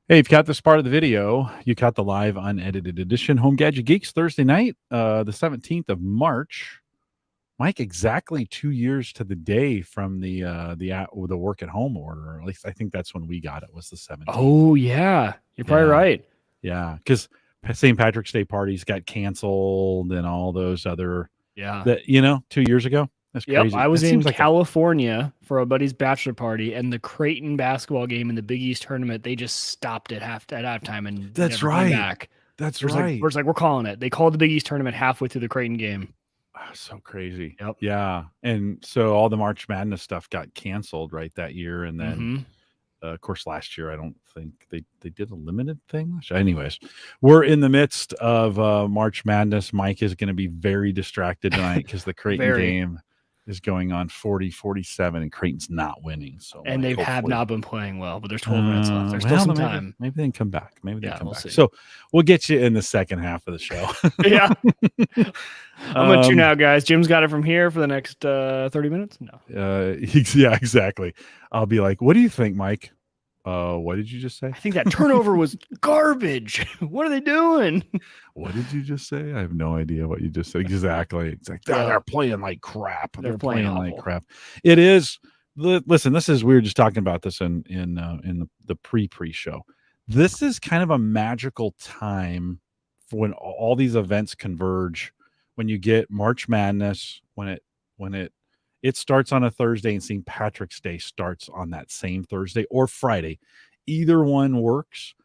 Hey, if you caught this part of the video, you caught the live unedited edition Home Gadget Geeks Thursday night, the 17th of March. Mike, exactly 2 years to the day from the work at home order. Or at least I think that's when we got it, was the 17th. Oh, yeah. You're probably right. Yeah, because St. Patrick's Day parties got canceled and all those other Yeah. 2 years ago. That's Yep. crazy. I was That in seems like California for a buddy's bachelor party, and the Creighton basketball game in the Big East tournament, they just stopped at halftime and That's never right. came back. That's We're right. like, we're calling it. They called the Big East tournament halfway through the Creighton game. So crazy. Yep. Yeah. And so all the March Madness stuff got canceled right that year. And then, of course, last year, I don't think they did a limited thing. Anyways, we're in the midst of March Madness. Mike is going to be very distracted tonight because the Creighton game is going on 40-47 and Creighton's not winning. So, and they have not been playing well, but there's 12 minutes left. There's still some time. Maybe they can come back. Maybe they come back. See. So we'll get you in the second half of the show. Yeah. I'm going to tune out, guys. Jim's got it from here for the next 30 minutes. No. Yeah, exactly. I'll be like, what do you think, Mike? What did you just say? I think that turnover was garbage. What are they doing? What did you just say? I have no idea what you just said. Exactly. It's like, they're playing like crap. They're playing like crap. It is. Listen, we were just talking about this in the pre-show. This is kind of a magical time for when all these events converge. When you get March Madness, when it starts on a Thursday and St. Patrick's Day starts on that same Thursday or Friday. Either one works.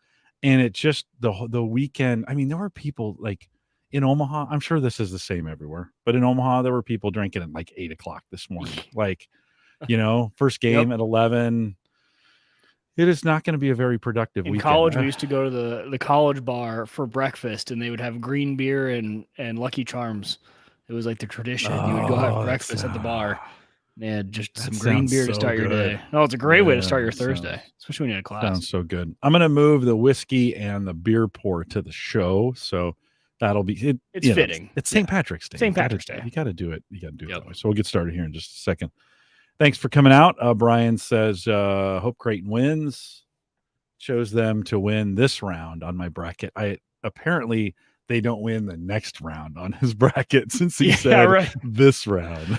And it just the weekend. I mean, there were people like in Omaha. I'm sure this is the same everywhere, but in Omaha, there were people drinking at like 8:00 this morning. Like, first game at 11. It is not going to be a very productive weekend. In college, we used to go to the college bar for breakfast, and they would have green beer and Lucky Charms. It was like the tradition. You would go have breakfast at the bar. And just some green beer to start your day. No, it's a great way to start your Thursday, especially when you had a class. Sounds so good. I'm going to move the whiskey and the beer pour to the show, so that'll be it. It's fitting. It's St. Patrick's Day. St. Patrick's Day. You got to do it. You got to do it that way. So we'll get started here in just a second. Thanks for coming out. Brian says, hope Creighton wins. Chose them to win this round on my bracket. Apparently they don't win the next round on his bracket since he said this round.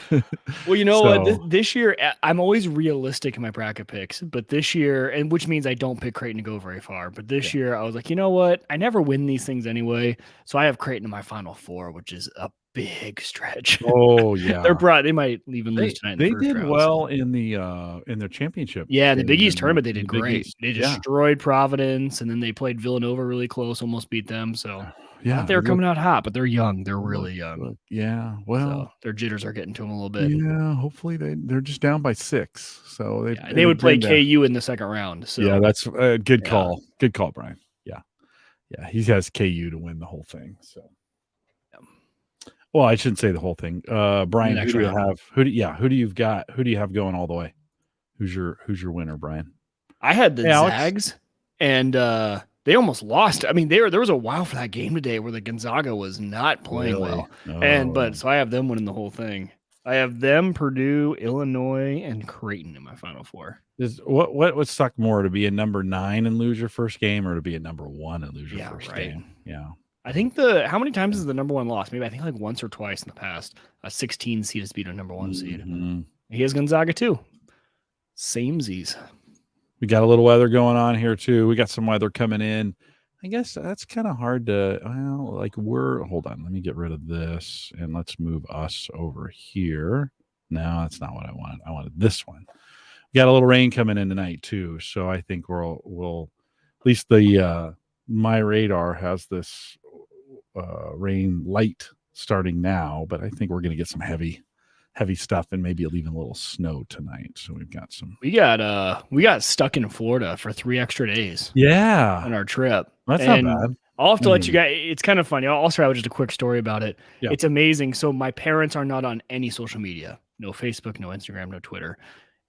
Well, what? This year, I'm always realistic in my bracket picks, but this year, and which means I don't pick Creighton to go very far. But this year, I was like, you know what? I never win these things anyway. So I have Creighton in my Final Four, which is a big stretch. Oh yeah, they might even lose tonight. They did well in their championship. Yeah, in the Big East tournament, they did great. They destroyed Providence, and then they played Villanova really close, almost beat them. So yeah, they're coming out hot, but they're young. They're really young. Yeah, well, their jitters are getting to them a little bit. Yeah, hopefully they're just down by 6, so they would play KU in the second round. So yeah, that's a good call. Good call, Brian. Yeah, he has KU to win the whole thing. So. Well, I shouldn't say the whole thing. Brian, who do you have? Who do you've got? Who do you have going all the way? Who's your winner, Brian? I had the Zags, and they almost lost. I mean, there was a while for that game today where the Gonzaga was not playing well, so I have them winning the whole thing. I have them, Purdue, Illinois, and Creighton in my Final Four. What would suck more, to be a number 9 and lose your first game, or to be a number 1 and lose your first game? Yeah. I think how many times is the number 1 lost? Maybe I think like once or twice in the past. A 16 seed has beat a number 1 seed. He has Gonzaga too. Samesies. We got a little weather going on here too. We got some weather coming in. I guess that's kind of hard to. Hold on. Let me get rid of this and let's move us over here. No, that's not what I wanted. I wanted this one. We got a little rain coming in tonight too, so I think we'll at least my radar has this rain light starting now, but I think we're going to get some heavy stuff and maybe even a little snow tonight. So we've got some. We got stuck in Florida for 3 extra days. Yeah, on our trip. That's not bad. I'll have to let you guys. It's kind of funny. I'll also have just a quick story about it. Yeah. It's amazing. So my parents are not on any social media. No Facebook, no Instagram, no Twitter.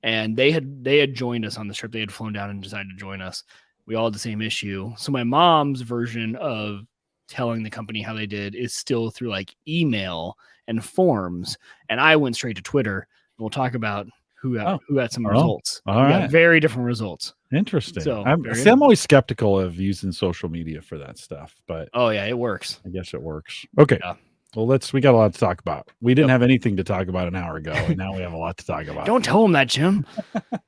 And they had joined us on this trip. They had flown down and decided to join us. We all had the same issue. So my mom's version of telling the company how they did is still through like email and forms. And I went straight to Twitter. We'll talk about who had some results. All right. Very different results. Interesting. So I'm always skeptical of using social media for that stuff, but it works. I guess it works. Okay. Yeah. Well, we got a lot to talk about. We didn't have anything to talk about an hour ago, and now we have a lot to talk about. Don't tell them that, Jim.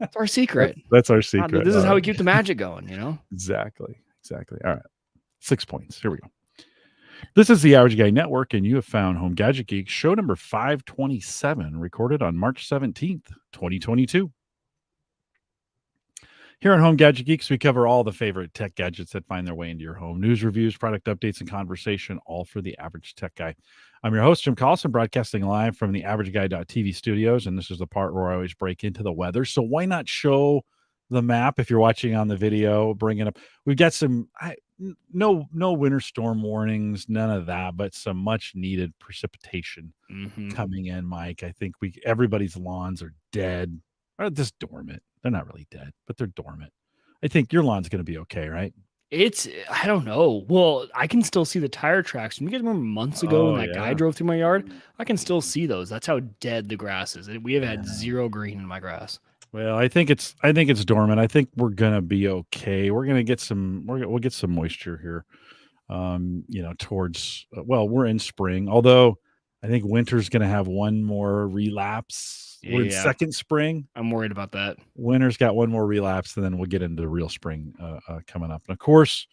That's our secret. That's our secret. This is how we keep the magic going, Exactly. All right. 6 points. Here we go. This is the Average Guy Network, and you have found Home Gadget Geeks, show number 527, recorded on March 17th, 2022. Here on Home Gadget Geeks, we cover all the favorite tech gadgets that find their way into your home. News, reviews, product updates, and conversation, all for the average tech guy. I'm your host, Jim Collison, broadcasting live from the AverageGuy.tv studios, and this is the part where I always break into the weather. So why not show the map if you're watching on the video? Bring it up. We've got some no winter storm warnings, none of that, but some much needed precipitation coming in, Mike. I think everybody's lawns are dead or just dormant. They're not really dead, but they're dormant. I think your lawn's going to be okay, right? I don't know. Well, I can still see the tire tracks. You guys remember months ago when that guy drove through my yard? I can still see those. That's how dead the grass is. We have had zero green in my grass. Well, I think it's dormant. I think we're gonna be okay. We're gonna get we'll get some moisture here. Towards we're in spring. Although I think winter's gonna have one more relapse. We're in second spring. I'm worried about that. Winter's got one more relapse, and then we'll get into the real spring coming up. And of course,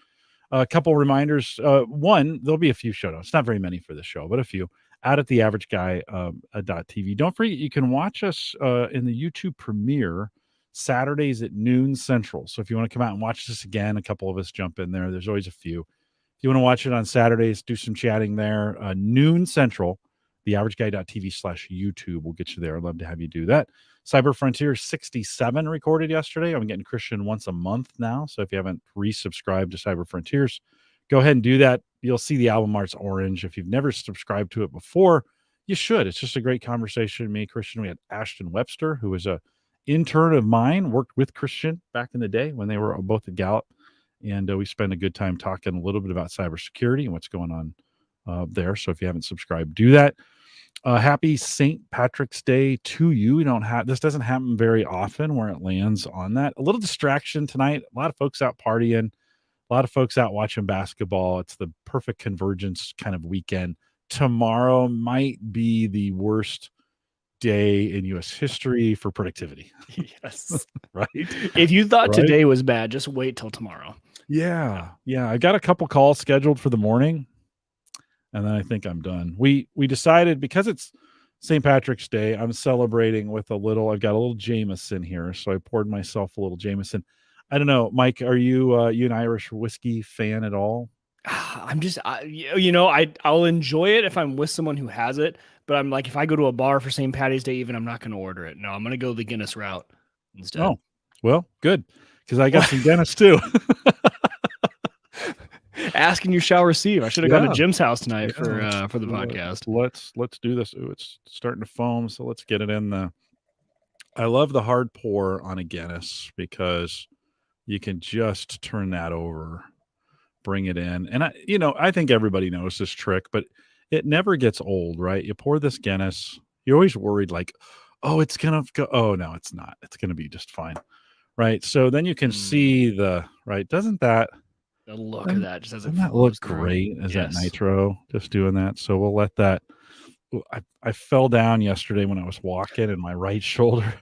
a couple reminders. One, there'll be a few show notes. Not very many for the show, but a few. Out at the AverageGuy.tv. Don't forget, you can watch us in the YouTube premiere Saturdays at noon Central. So if you want to come out and watch this again, a couple of us jump in there. There's always a few. If you want to watch it on Saturdays, do some chatting there. Noon Central, the AverageGuy.tv/YouTube will get you there. I'd love to have you do that. Cyber Frontier 67 recorded yesterday. I'm getting Christian once a month now. So if you haven't resubscribed to Cyber Frontiers, go ahead and do that. You'll see the album art's orange. If you've never subscribed to it before, you should. It's just a great conversation. Me, Christian, we had Ashton Webster, who was a intern of mine, worked with Christian back in the day when they were both at Gallup. And we spent a good time talking a little bit about cybersecurity and what's going on there. So if you haven't subscribed, do that. Happy St. Patrick's Day to you. This doesn't happen very often where it lands on that. A little distraction tonight. A lot of folks out partying. A lot of folks out watching basketball. It's the perfect convergence kind of weekend. Tomorrow might be the worst day in U.S. history for productivity. Yes. Right? If you thought today was bad, just wait till tomorrow. Yeah. I got a couple calls scheduled for the morning, and then I think I'm done. We decided, because it's St. Patrick's Day, I'm celebrating with I've got a little Jameson here, so I poured myself a little Jameson. I don't know, Mike, are you an Irish whiskey fan at all? I'm just, I'll enjoy it if I'm with someone who has it, but I'm like, if I go to a bar for St. Patty's Day, I'm not going to order it. No, I'm going to go the Guinness route instead. Oh, well, good, because I got some Guinness too. Ask and you shall receive. I should have gone to Jim's house tonight for the podcast. Let's do this. Ooh, it's starting to foam, so let's get it in I love the hard pour on a Guinness because you can just turn that over, bring it in. And I think everybody knows this trick, but it never gets old, right? You pour this Guinness, you're always worried like, oh, it's going to go. Oh, no, it's not. It's going to be just fine. Right. So then you can see doesn't that, the look of that just doesn't that look great? Is that nitro just doing that? So we'll let that. I fell down yesterday when I was walking, and my right shoulder.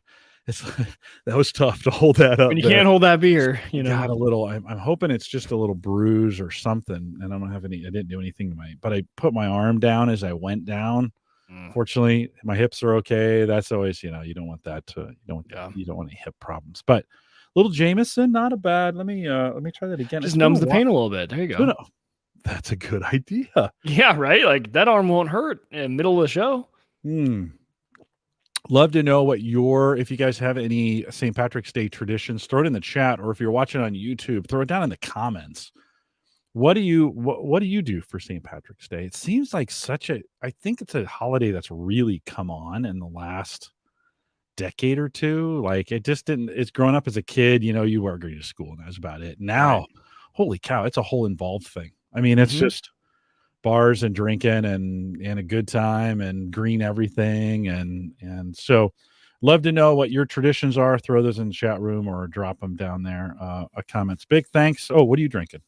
That was tough to hold that up. And you can't hold that beer, Got a little. I'm hoping it's just a little bruise or something, and I don't have any. I didn't do anything to but I put my arm down as I went down. Fortunately, my hips are okay. That's always, you don't want that to. You don't want any hip problems, but. Little Jameson, not a bad. Let me try that again. Just numbs the pain a little bit. There you go. That's a good idea. Yeah, right. Like that arm won't hurt in the middle of the show. Love to know if you guys have any St. Patrick's Day traditions, throw it in the chat, or if you're watching on YouTube, throw it down in the comments. What do you do for St. Patrick's Day? It seems like I think it's a holiday that's really come on in the last decade or two. Like it's growing up as a kid, you were going to school and that was about it. Now, holy cow, it's a whole involved thing. I mean, it's just bars and drinking and a good time and green everything. And so love to know what your traditions are. Throw those in the chat room or drop them down there. Comments. Big thanks. Oh, what are you drinking?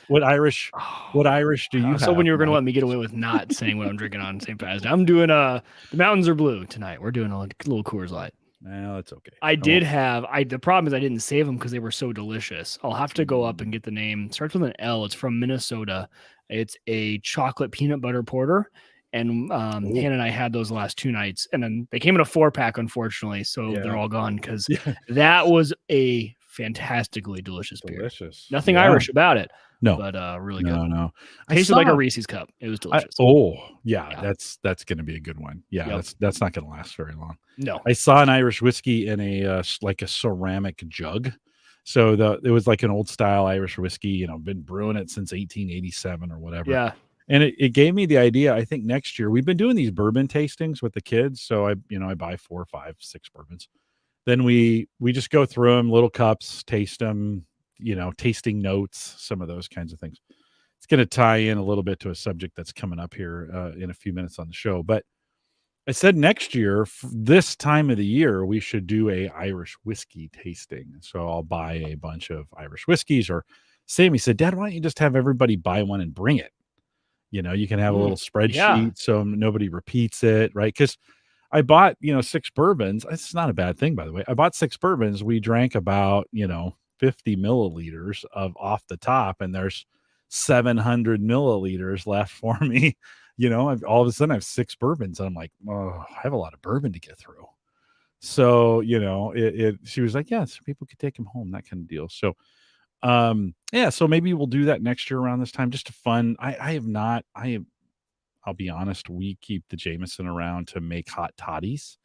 What Irish do you have? So when you were going to let me get away with not saying what I'm drinking on St. Patty's Day, I'm doing the mountains are blue tonight. We're doing a little Coors Light. Well, that's okay. The problem is I didn't save them because they were so delicious. I'll have to go up and get the name. It starts with an L. It's from Minnesota. It's a chocolate peanut butter porter. And Hannah and I had those the last 2 nights. And then they came in a 4-pack, unfortunately. So they're all gone because that was a fantastically delicious beer. Nothing Irish about it. No, but really good. No. Tasted like a Reese's cup. It was delicious. That's going to be a good one. Yeah, that's not going to last very long. No, I saw an Irish whiskey in a like a ceramic jug. So it was like an old style Irish whiskey. Been brewing it since 1887 or whatever. Yeah, and it gave me the idea. I think next year we've been doing these bourbon tastings with the kids. So I buy 4, 5, 6 bourbons. Then we just go through them, little cups, taste them. Tasting notes, some of those kinds of things. It's going to tie in a little bit to a subject that's coming up here in a few minutes on the show. But I said next year, this time of the year, we should do a Irish whiskey tasting. So I'll buy a bunch of Irish whiskeys. Or Sammy said, Dad, why don't you just have everybody buy one and bring it? You can have a little spreadsheet so nobody repeats it, right? Because I bought, 6 bourbons. It's not a bad thing, by the way. I bought 6 bourbons. We drank about, 50 milliliters of off the top, and there's 700 milliliters left for me. All of a sudden I have 6 bourbons, and I'm like, oh, I have a lot of bourbon to get through. So, she was like, yeah, so people could take them home, that kind of deal. So, so maybe we'll do that next year around this time, just a fun. I'll be honest, we keep the Jameson around to make hot toddies.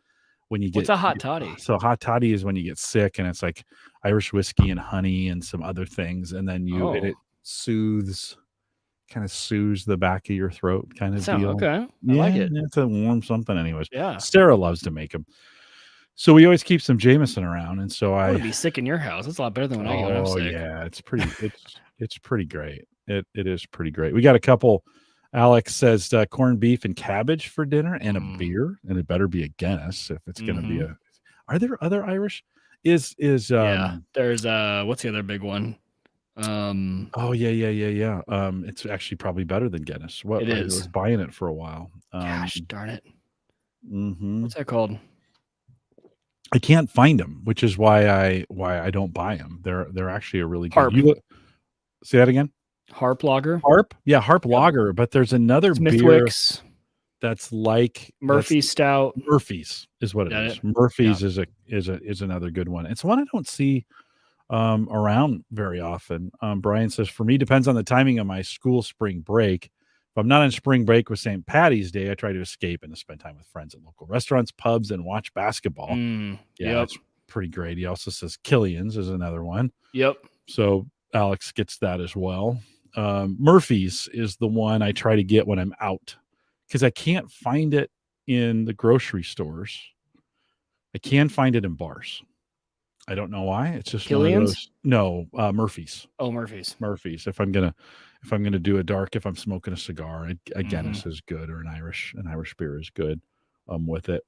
What's a hot toddy? So hot toddy is when you get sick, and it's like Irish whiskey and honey and some other things, and then it soothes the back of your throat, kind of deal. Okay, I like it. It's a warm something, anyways. Yeah, Sarah loves to make them, so we always keep some Jameson around. And so I would be sick in your house. That's a lot better than when I go. Oh yeah, it's pretty. It's pretty great. It is pretty great. We got a couple. Alex says corned beef and cabbage for dinner and a beer, and it better be a Guinness if it's going to be a. Are there other Irish? There's what's the other big one? It's actually probably better than Guinness. It is. I was buying it for a while. Gosh darn it! Mm-hmm. What's that called? I can't find them, which is why I don't buy them. They're actually a really Harp. good. Say that again. Harp lager. Harp lager. But there's another beer that's like Murphy's stout. Murphy's is what it is. Murphy's is another good one. It's one I don't see around very often. Brian says, for me, depends on the timing of my school spring break. If I'm not on spring break with St. Patty's Day, I try to escape and to spend time with friends at local restaurants, pubs, and watch basketball. That's pretty great. He also says Killian's is another one. Yep. So Alex gets that as well. Murphy's is the one I try to get when I'm out, because I can't find it in the grocery stores. I can find it in bars. I don't know why. It's just Killian's? Murphy's. Oh, Murphy's. If I'm gonna do a dark, if I'm smoking a cigar, a Guinness is good, or an Irish beer is good. With it.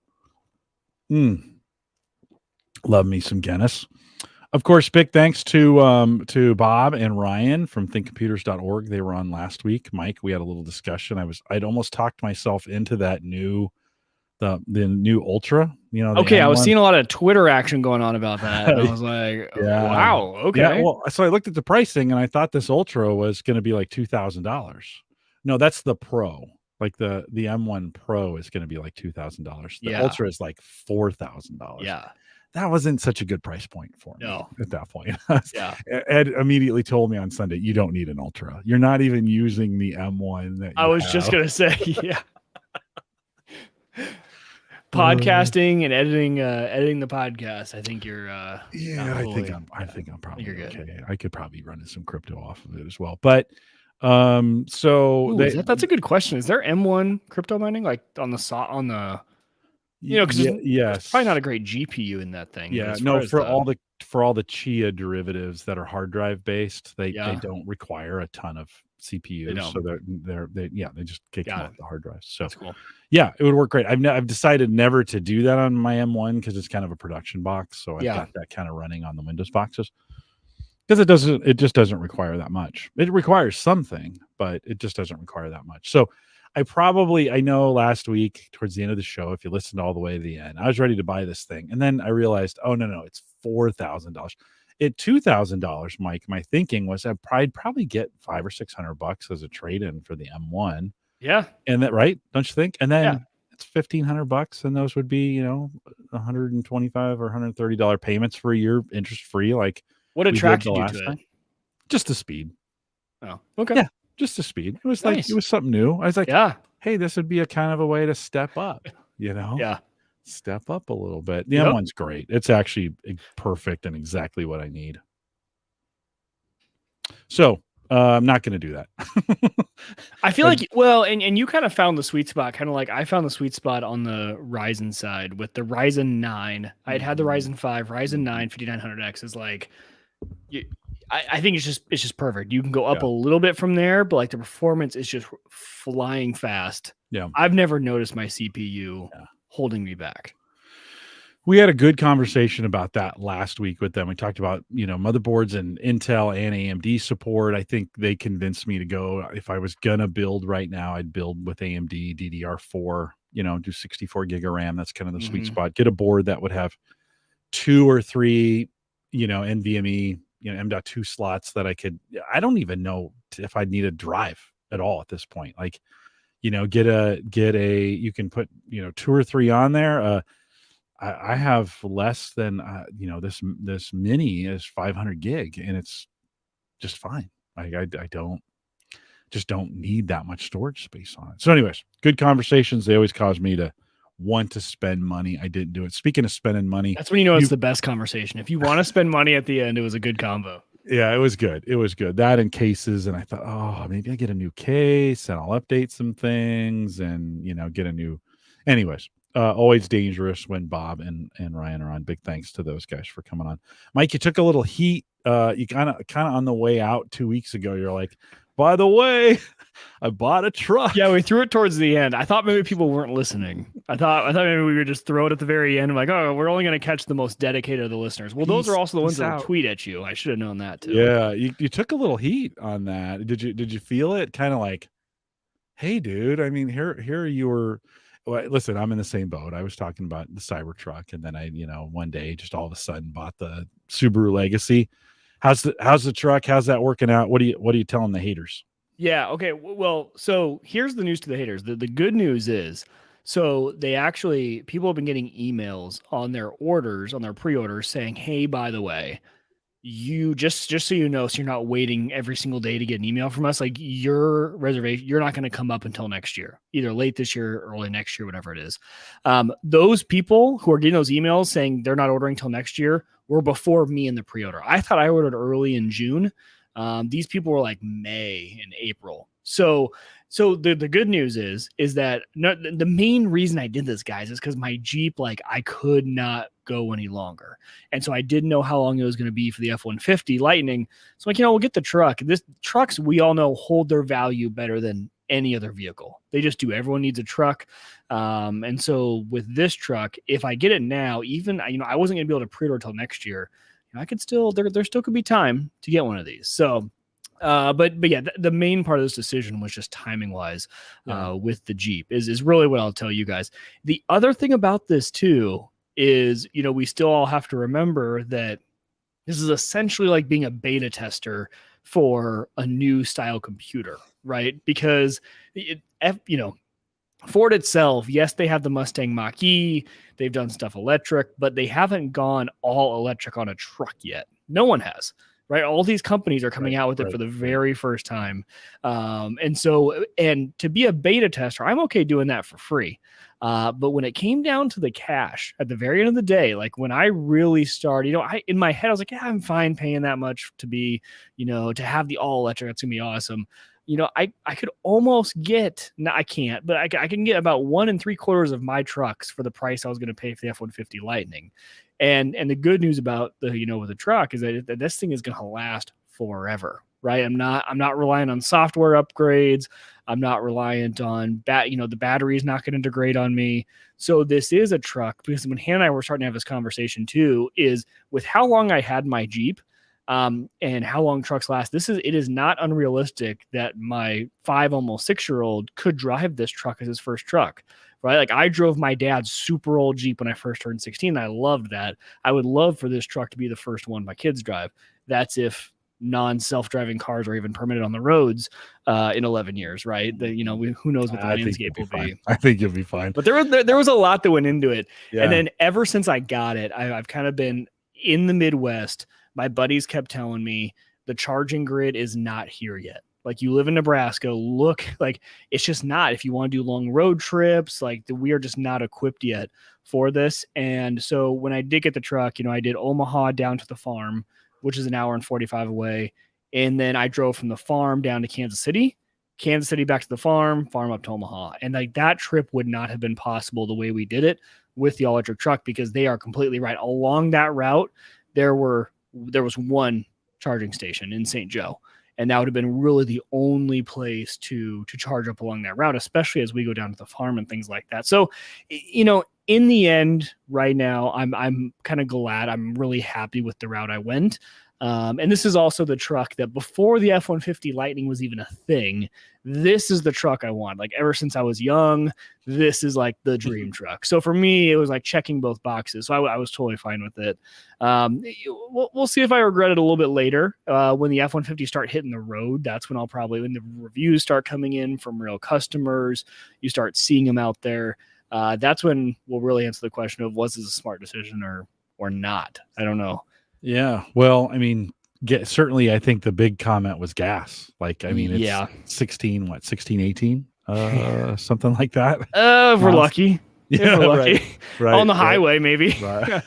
Love me some Guinness. Of course, big thanks to Bob and Ryan from thinkcomputers.org. They were on last week. Mike, we had a little discussion. I'd almost talked myself into that the new Ultra. I was seeing a lot of Twitter action going on about that. And I was like, wow, okay. Yeah, well, so I looked at the pricing and I thought this Ultra was going to be like $2,000. No, that's the Pro. Like the M1 Pro is going to be like $2,000. The Ultra is like $4,000. Yeah. That wasn't such a good price point for me at that point. Ed immedially told me on Sunday, you don't need an Ultra. You're not even using the M1. I was just going to say, podcasting and editing the podcast. I think you're I think I'm probably okay. I could probably run some crypto off of it as well. But that's a good question. Is there M1 crypto mining like on the Because yes, there's probably not a great GPU in that thing. Yeah, no, for all the Chia derivatives that are hard drive based, they don't require a ton of CPUs, so they just kick them off the hard drives. So that's cool. Yeah, it would work great. I've decided never to do that on my M1 because it's kind of a production box, so I've got that kind of running on the Windows boxes because it just doesn't require that much. It requires something, but it just doesn't require that much. So I know last week towards the end of the show, if you listened all the way to the end, I was ready to buy this thing. And then I realized, oh, no, it's $4,000. At $2,000, Mike, my thinking was I'd probably get $500 or $600 as a trade-in for the M1. Yeah. And that, right? Don't you think? And then it's $1,500 and those would be, $125 or $130 payments for a year interest-free. Like what attracted you to it? Just the speed. Oh, okay. Yeah. Just the speed. It was nice. It was something new. I was like, hey, this would be a kind of a way to step up, step up a little bit. The M1's great. It's actually perfect and exactly what I need. So I'm not going to do that. I feel like, and you kind of found the sweet spot, kind of like I found the sweet spot on the Ryzen side with the Ryzen 9. I had the Ryzen 5, Ryzen 9 5900X is like, I think it's just perfect. You can go up a little bit from there, but like the performance is just flying fast. Yeah. I've never noticed my CPU holding me back. We had a good conversation about that last week with them. We talked about, motherboards and Intel and AMD support. I think they convinced me to go, if I was going to build right now, I'd build with AMD DDR4, do 64 gig of RAM. That's kind of the sweet spot. Get a board that would have 2 or 3, NVMe, M.2 slots that I don't even know if I'd need a drive at all at this point. Like, get a, you can put, 2 or 3 on there. I have less than, this mini is 500 gig and it's just fine. I don't need that much storage space on it. So anyways, good conversations. They always cause me to want to spend money. I didn't do it. Speaking of spending money, that's when it's the best conversation. If you want to spend money at the end, it was a good combo. Yeah, it was good. It was good. That and cases. And I thought, oh, maybe I get a new case and I'll update some things and, get a new, anyways. Always dangerous when Bob and Ryan are on. Big thanks to those guys for coming on. Mike, you took a little heat. You kind of on the way out 2 weeks ago, you're like, by the way, I bought a truck. Yeah, we threw it towards the end. I thought maybe people weren't listening. I thought maybe we would just throw it at the very end. I'm like, oh, we're only going to catch the most dedicated of the listeners. Well, those are also the ones that will tweet at you. I should have known that too. Yeah, you took a little heat on that. Did you feel it? Kind of like, hey, dude. I mean, here you were. Well, listen, I'm in the same boat. I was talking about the Cybertruck, and then I, one day just all of a sudden bought the Subaru Legacy. How's the truck? How's that working out? What are you telling the haters? Yeah. Okay. Well, so here's the news to the haters. The good news is, so people have been getting emails on their orders, on their pre-orders saying, hey, by the way, you just so you know, so you're not waiting every single day to get an email from us, like your reservation, you're not going to come up until next year, either late this year, early next year, whatever it is. Those people who are getting those emails saying they're not ordering till next year were before me in the pre-order. I thought I ordered early in June. These people were like May and April. So the good news is that the main reason I did this, guys, is because my Jeep, like I could not go any longer. And so I didn't know how long it was going to be for the F-150 Lightning. So like, we'll get the truck. Trucks, we all know, hold their value better than any other vehicle. They just do. Everyone needs a truck. And so with this truck, if I get it now, even, I wasn't going to be able to pre-order till next year. I could still, there still could be time to get one of these. So, but yeah, the main part of this decision was just timing wise, with the Jeep is really what I'll tell you guys. The other thing about this too is, we still all have to remember that this is essentially like being a beta tester for a new style computer, right? Because Ford itself, yes, they have the Mustang Mach-E, they've done stuff electric, but they haven't gone all electric on a truck yet. No one has, right? All these companies are coming out with it for the very first time. And to be a beta tester, I'm okay doing that for free. But when it came down to the cash at the very end of the day, like when I really started, in my head, I was like, yeah, I'm fine paying that much to be, to have the all electric. That's gonna be awesome. I could almost get, no, I can't, but I can get about 1 3/4 of my trucks for the price I was going to pay for the F-150 Lightning. And the good news about the, with the truck is that this thing is going to last forever, right? I'm not relying on software upgrades. I'm not reliant on the battery is not going to degrade on me. So this is a truck, because when Hannah and I were starting to have this conversation too, is with how long I had my Jeep, and how long trucks last. It is not unrealistic that my 5, almost 6-year-old could drive this truck as his first truck, right? Like I drove my dad's super old Jeep when I first turned 16. And I loved that. I would love for this truck to be the first one my kids drive. That's if non-self-driving cars are even permitted on the roads in 11 years, right? Who knows what the landscape will be. I think you'll be fine. But there was a lot that went into it. Yeah. And then ever since I got it, I've kind of been in the Midwest. My buddies kept telling me the charging grid is not here yet. Like, you live in Nebraska, look, like it's just not. If you want to do long road trips, like we are just not equipped yet for this. And so when I did get the truck, I did Omaha down to the farm, which is an hour and 45 away. And then I drove from the farm down to Kansas City back to the farm up to Omaha. And like that trip would not have been possible the way we did it with the all-electric truck, because they are completely right. Along that route, there was one charging station in St. Joe, and that would have been really the only place to charge up along that route, especially as we go down to the farm and things like that. So, in the end, right now, I'm kind of glad. I'm really happy with the route I went. And this is also the truck that before the F-150 Lightning was even a thing, this is the truck I want. Like ever since I was young, this is like the dream truck. So for me, it was like checking both boxes. So I was totally fine with it. We'll see if I regret it a little bit later. When the F-150 start hitting the road, that's when when the reviews start coming in from real customers, you start seeing them out there. That's when we'll really answer the question of, was this a smart decision or not? I don't know. Yeah. Well, I mean, certainly I think the big comment was gas. Like, I mean, it's 16, 18, something like that. If we're lucky. Yeah, if we're lucky. Right, on the highway, maybe. Right.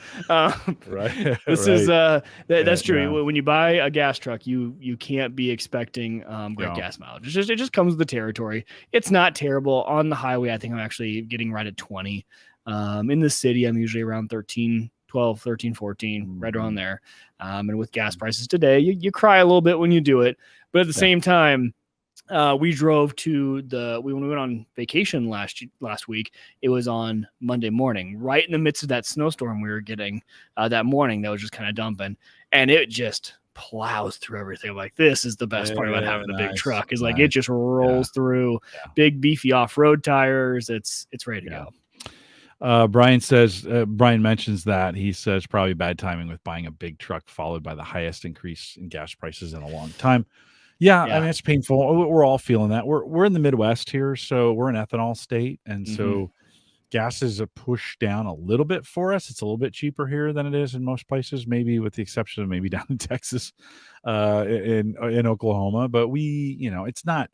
Right. This is that's true. Yeah. When you buy a gas truck, you can't be expecting great gas mileage. It just comes with the territory. It's not terrible on the highway. I think I'm actually getting right at 20. In the city, I'm usually around 12, 13, 14, right around there. And with gas prices today, you cry a little bit when you do it. But at the same time, we drove when we went on vacation last week, it was on Monday morning, right in the midst of that snowstorm we were getting that morning that was just kind of dumping. And it just plows through everything. Like, this is the best part about having the big truck, is like it just rolls through big, beefy off-road tires. It's ready to go. Brian mentions that he says probably bad timing with buying a big truck followed by the highest increase in gas prices in a long time. Yeah. I mean, it's painful. We're all feeling that. We're in the Midwest here, so we're an ethanol state, and so gas is a push down a little bit for us. It's a little bit cheaper here than it is in most places, maybe with the exception of maybe down in Texas, in Oklahoma. But it's not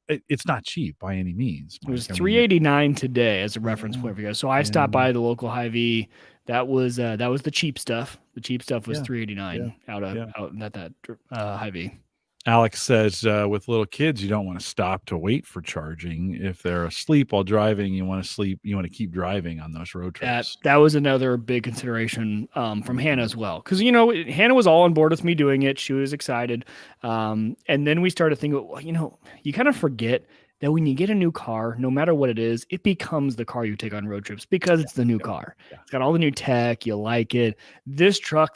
cheap by any means. It was $3.89 today as a reference point for you guys. So I stopped by the local Hy-Vee. That was the cheap stuff. The cheap stuff was $3.89 out at that Hy-Vee. Alex says, with little kids, you don't want to stop to wait for charging. If they're asleep while driving, you want to keep driving on those road trips. That was another big consideration from Hannah as well. Because, Hannah was all on board with me doing it. She was excited. And then we started thinking, you kind of forget that when you get a new car, no matter what it is, it becomes the car you take on road trips because it's the new car. Yeah. It's got all the new tech. You like it. This truck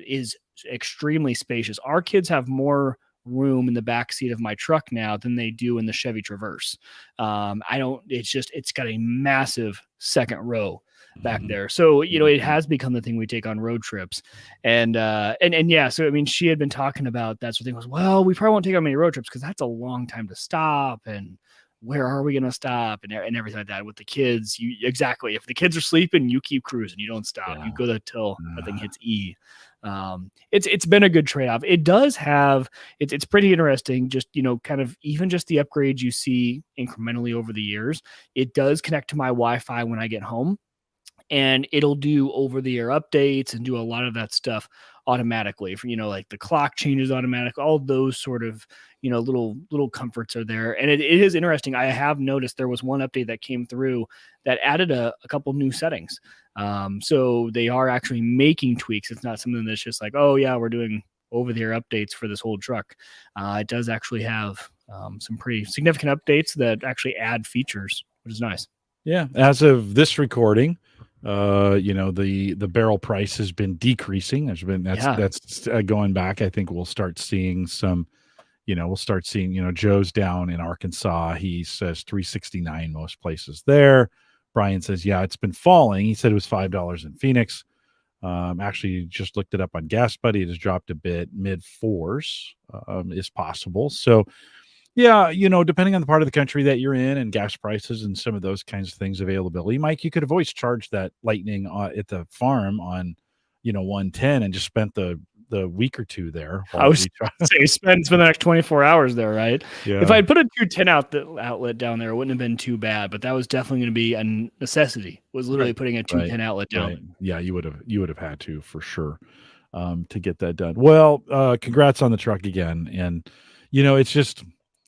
is extremely spacious. Our kids have more room in the back seat of my truck now than they do in the Chevy Traverse. It's got a massive second row back there. So, it has become the thing we take on road trips. And yeah, so, I mean, she had been talking about that sort of thing. Was, well, we probably won't take on many road trips because that's a long time to stop. And where are we going to stop? And everything like that with the kids. Exactly. If the kids are sleeping, you keep cruising. You don't stop. You go there till the thing hits E. It's been a good trade-off. It does have, it's pretty interesting, just, kind of even just the upgrades you see incrementally over the years. It does connect to my Wi-Fi when I get home, and it'll do over-the-air updates and do a lot of that stuff automatically. For like the clock changes automatically. All those sort of little comforts are there, and it is interesting. I have noticed there was one update that came through that added a couple new settings. So they are actually making tweaks. It's not something that's just like, oh yeah, we're doing over-the-air updates for this whole truck. It does actually have some pretty significant updates that actually add features, which is nice. Yeah, as of this recording, the barrel price has been decreasing. That's going back. I think we'll start seeing some. Joe's down in Arkansas. He says 369 most places there. Brian says, yeah, it's been falling. He said it was $5 in Phoenix. Actually, just looked it up on Gas Buddy. It has dropped a bit. Mid fours is possible. So, yeah, depending on the part of the country that you're in and gas prices and some of those kinds of things, availability, Mike, you could have always charged that Lightning at the farm on, 110 and just spent the week or two there. I was say spend the next 24 hours there, right? Yeah. If I had put a 210 outlet down there, it wouldn't have been too bad, but that was definitely going to be a necessity. Was literally putting a 210 outlet down. Right. Yeah, you would have had to for sure to get that done. Well, congrats on the truck again, and it's just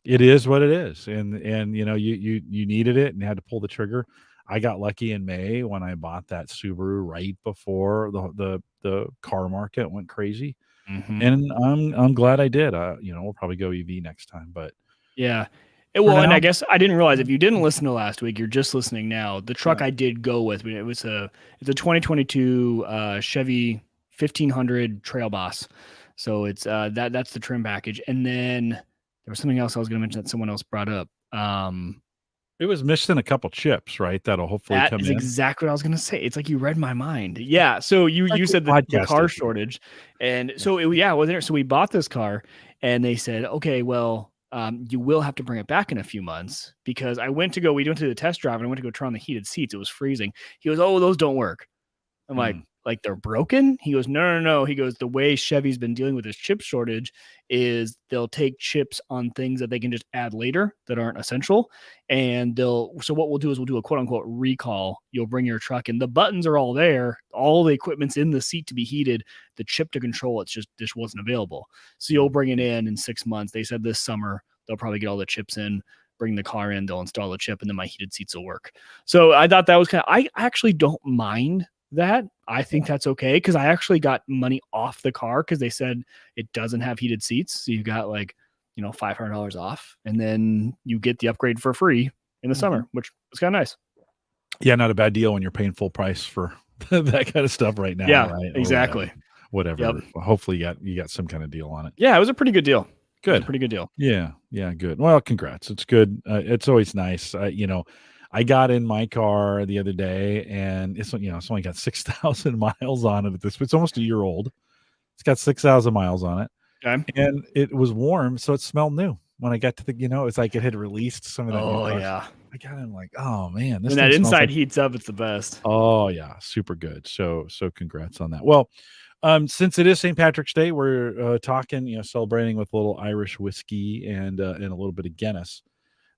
it is what it is, and you needed it and had to pull the trigger. I got lucky in May when I bought that Subaru right before the car market went crazy. Mm-hmm. And I'm glad I did. We'll probably go EV next time, but yeah. And I guess I didn't realize if you didn't listen to last week, you're just listening now. The truck I did go with, it's a 2022 Chevy 1500 Trail Boss. So it's that's the trim package. And then there was something else I was going to mention that someone else brought up. It was missing a couple chips, right? That'll hopefully come in. That is exactly what I was going to say. It's like you read my mind. Yeah. So you said the car shortage. And so it wasn't there. So we bought this car and they said, okay, well, you will have to bring it back in a few months because we went to the test drive and I went to go turn on the heated seats. It was freezing. He goes, oh, those don't work. I'm like they're broken? He goes, no. He goes, the way Chevy's been dealing with this chip shortage is they'll take chips on things that they can just add later that aren't essential. And so what we'll do is we'll do a quote unquote recall. You'll bring your truck and the buttons are all there. All the equipment's in the seat to be heated. The chip to control it just wasn't available. So you'll bring it in 6 months. They said this summer they'll probably get all the chips in, bring the car in, they'll install the chip, and then my heated seats will work. So I thought that was I actually don't mind that. I think that's okay because I actually got money off the car because they said it doesn't have heated seats. So you got $500 off, and then you get the upgrade for free in the summer, which was kind of nice. Yeah, not a bad deal when you're paying full price for that kind of stuff right now. Yeah, right? Exactly. Whatever. Yep. Well, hopefully you got some kind of deal on it. Yeah, it was a pretty good deal. Good. Pretty good deal. Yeah, good. Well, congrats. It's good. It's always nice. I got in my car the other day and it's only got 6,000 miles on it at this point. It's almost a year old. It's got 6,000 miles on it. Okay. And it was warm, so it smelled new. When I got to it's like it had released some of that. Oh, yeah. I got in like, oh man. When that inside heats up, it's the best. Oh yeah, super good. So congrats on that. Well, since it is St. Patrick's Day, we're talking, celebrating with a little Irish whiskey and a little bit of Guinness.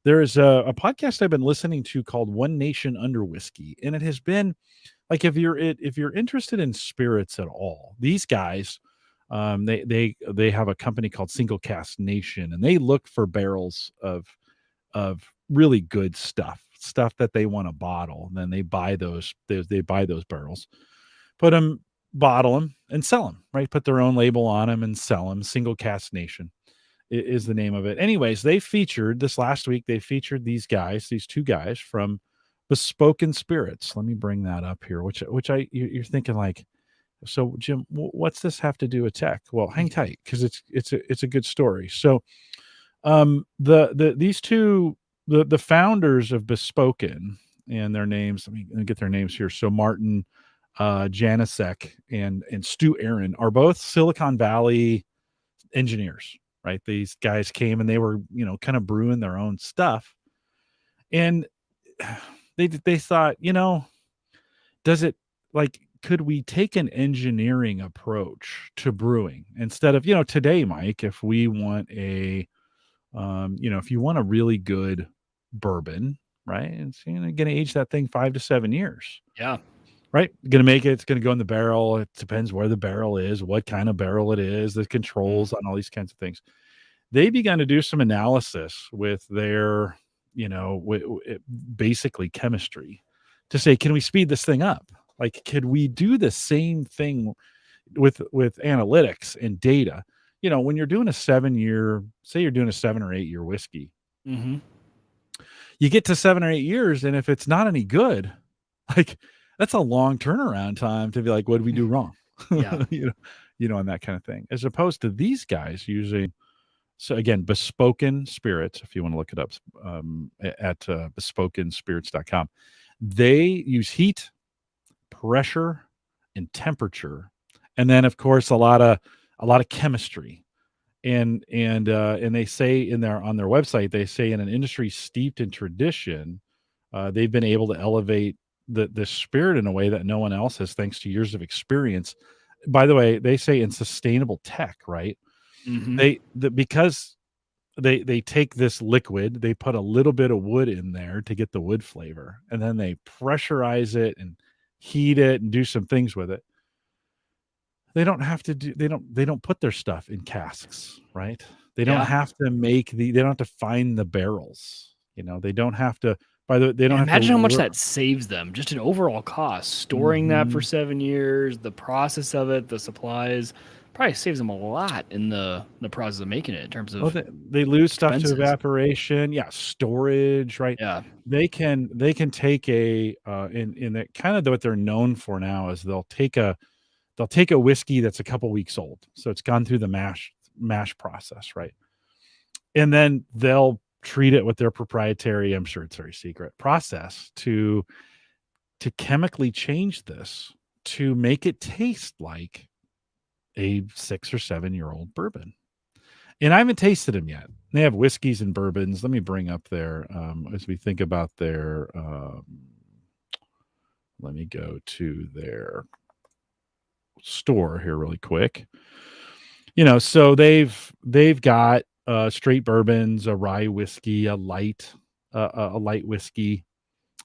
There is a podcast I've been listening to called One Nation Under Whiskey, and it has been like if you're interested in spirits at all, these guys, they have a company called Single Cask Nation, and they look for barrels of really good stuff that they want to bottle. And then they buy those barrels, put them, bottle them, and sell them. Right, put their own label on them and sell them. Single Cask Nation is the name of it. Anyways, this last week, they featured these two guys from Bespoken Spirits. Let me bring that up here, which you're thinking like, so Jim, what's this have to do with tech? Well, hang tight because it's a good story. So, these two, the founders of Bespoken and their names, let me get their names here. So Martin Janicek and Stu Aaron are both Silicon Valley engineers. Right. These guys came and they were, kind of brewing their own stuff. And they thought, could we take an engineering approach to brewing instead of, today, Mike, if we want if you want a really good bourbon, right? It's going to age that thing 5 to 7 years. Yeah. right? Going to make it. It's going to go in the barrel. It depends where the barrel is, what kind of barrel it is, the controls on all these kinds of things. They began to do some analysis with their, basically chemistry to say, can we speed this thing up? Like, could we do the same thing with analytics and data? When you're doing a 7-year, say you're doing a 7 or 8 year whiskey, you get to 7 or 8 years, and if it's not any good, like, that's a long turnaround time to be like, what did we do wrong? Yeah. And that kind of thing, as opposed to these guys using, so again, Bespoken Spirits, if you want to look it up, at bespokenspirits.com. They use heat, pressure, and temperature, and then of course a lot of chemistry. And they say on their website, they say, in an industry steeped in tradition, they've been able to elevate the spirit in a way that no one else has, thanks to years of experience. By the way, they say in sustainable tech, right? Because they take this liquid, they put a little bit of wood in there to get the wood flavor, and then they pressurize it and heat it and do some things with it. They don't have to do, they don't put their stuff in casks, right? They don't have to they don't have to find the barrels. They don't have to, they don't have imagine to how much that saves them, just an overall cost, storing that for 7 years, the process of it, the supplies. Probably saves them a lot in the process of making it, in terms of they lose expenses. Stuff to evaporation, storage, right? Yeah, they can take a in that kind of what they're known for now is they'll take a whiskey that's a couple weeks old, so it's gone through the mash process, right? And then they'll treat it with their proprietary, I'm sure it's very secret, process to chemically change this to make it taste like a 6 or 7 year old bourbon. And I haven't tasted them yet. They have whiskeys and bourbons. Let me bring up their, as we think about their, let me go to their store here really quick. So they've got straight bourbons, a rye whiskey, a light whiskey,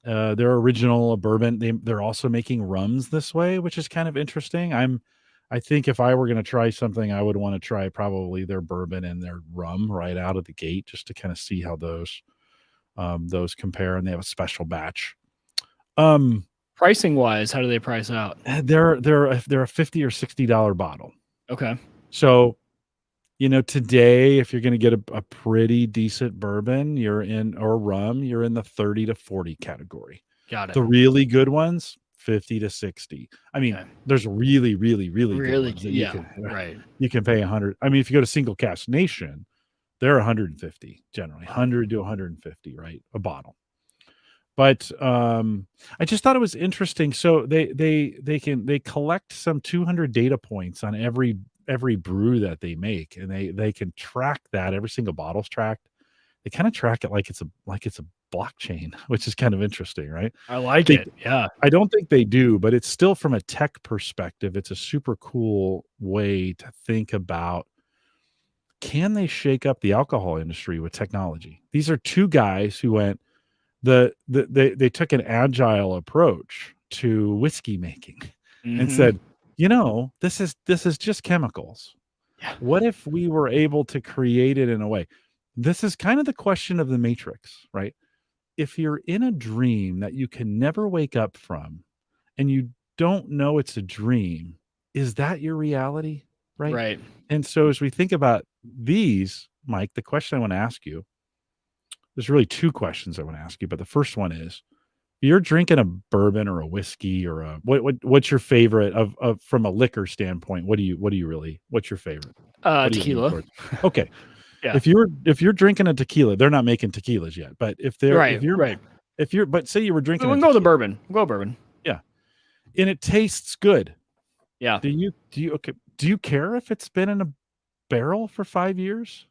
their original bourbon. They're also making rums this way, which is kind of interesting. I think if I were going to try something, I would want to try probably their bourbon and their rum right out of the gate, just to kind of see how those compare. And they have a special batch. Pricing wise, how do they price out? They're a $50 or $60 bottle. Okay. So, today, if you're going to get a pretty decent bourbon, or rum, you're in the 30 to 40 category. Got it. The really good ones, 50 to 60. I mean, there's really, really, really good ones that you can pay 100. I mean, if you go to Single Cask Nation, they're 150 generally, 100 to 150, right? A bottle. But I just thought it was interesting. So they collect some 200 data points on every brew that they make, and they can track that. Every single bottle's tracked. They kind of track it like it's a blockchain, which is kind of interesting, right? I like it. Yeah. I don't think they do, but it's still, from a tech perspective, it's a super cool way to think about, can they shake up the alcohol industry with technology? These are two guys who went, they took an agile approach to whiskey making and said, this is just chemicals. Yeah. What if we were able to create it in a way? This is kind of the question of the Matrix, right? If you're in a dream that you can never wake up from, and you don't know it's a dream, is that your reality? Right. Right. And so as we think about these, Mike, the question I want to ask you, there's really two questions I want to ask you, but the first one is, you're drinking a bourbon or a whiskey or what's your favorite of from a liquor standpoint? What's your favorite? Tequila. Okay. Yeah. If you're drinking a tequila, they're not making tequilas yet, but but say you were drinking, we'll go the bourbon. We'll go bourbon. Yeah. And it tastes good. Yeah. Do you care if it's been in a barrel for 5 years?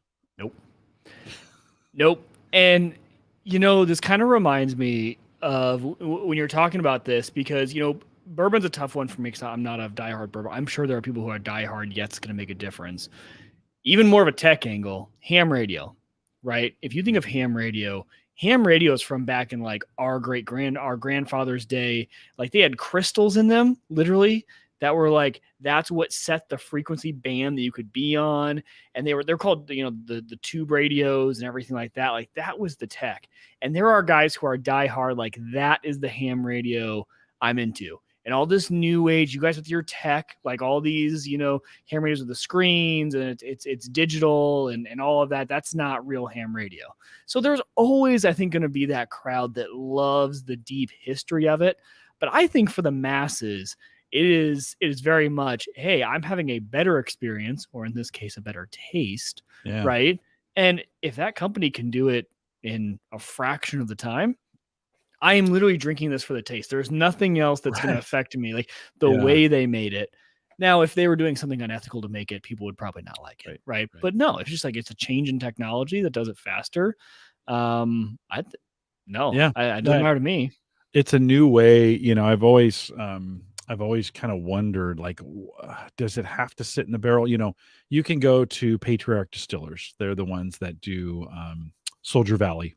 Nope. And this kind of reminds me of when you're talking about this, because bourbon's a tough one for me, because I'm not a diehard bourbon. I'm sure there are people who are diehard, yet it's going to make a difference. Even more of a tech angle, ham radio, right? If you think of ham radio ham radios from back in like our grandfather's day, like they had crystals in them, literally, that were like, that's what set the frequency band that you could be on. And they're called, the tube radios and everything like that. Like that was the tech. And there are guys who are diehard, like that is the ham radio I'm into. And all this new age, you guys with your tech, like all these, ham radios with the screens, and it's digital and all of that. That's not real ham radio. So there's always, I think, going to be that crowd that loves the deep history of it. But I think for the masses, it is very much, hey, I'm having a better experience, or in this case, a better taste, right? And if that company can do it in a fraction of the time, I am literally drinking this for the taste. There's nothing else that's going to affect me, like the way they made it. Now, if they were doing something unethical to make it, people would probably not like it, right? But no, it's just like it's a change in technology that does it faster. It doesn't matter to me. It's a new way. I've always kind of wondered, like, does it have to sit in the barrel? You can go to Patriarch Distillers. They're the ones that do Soldier Valley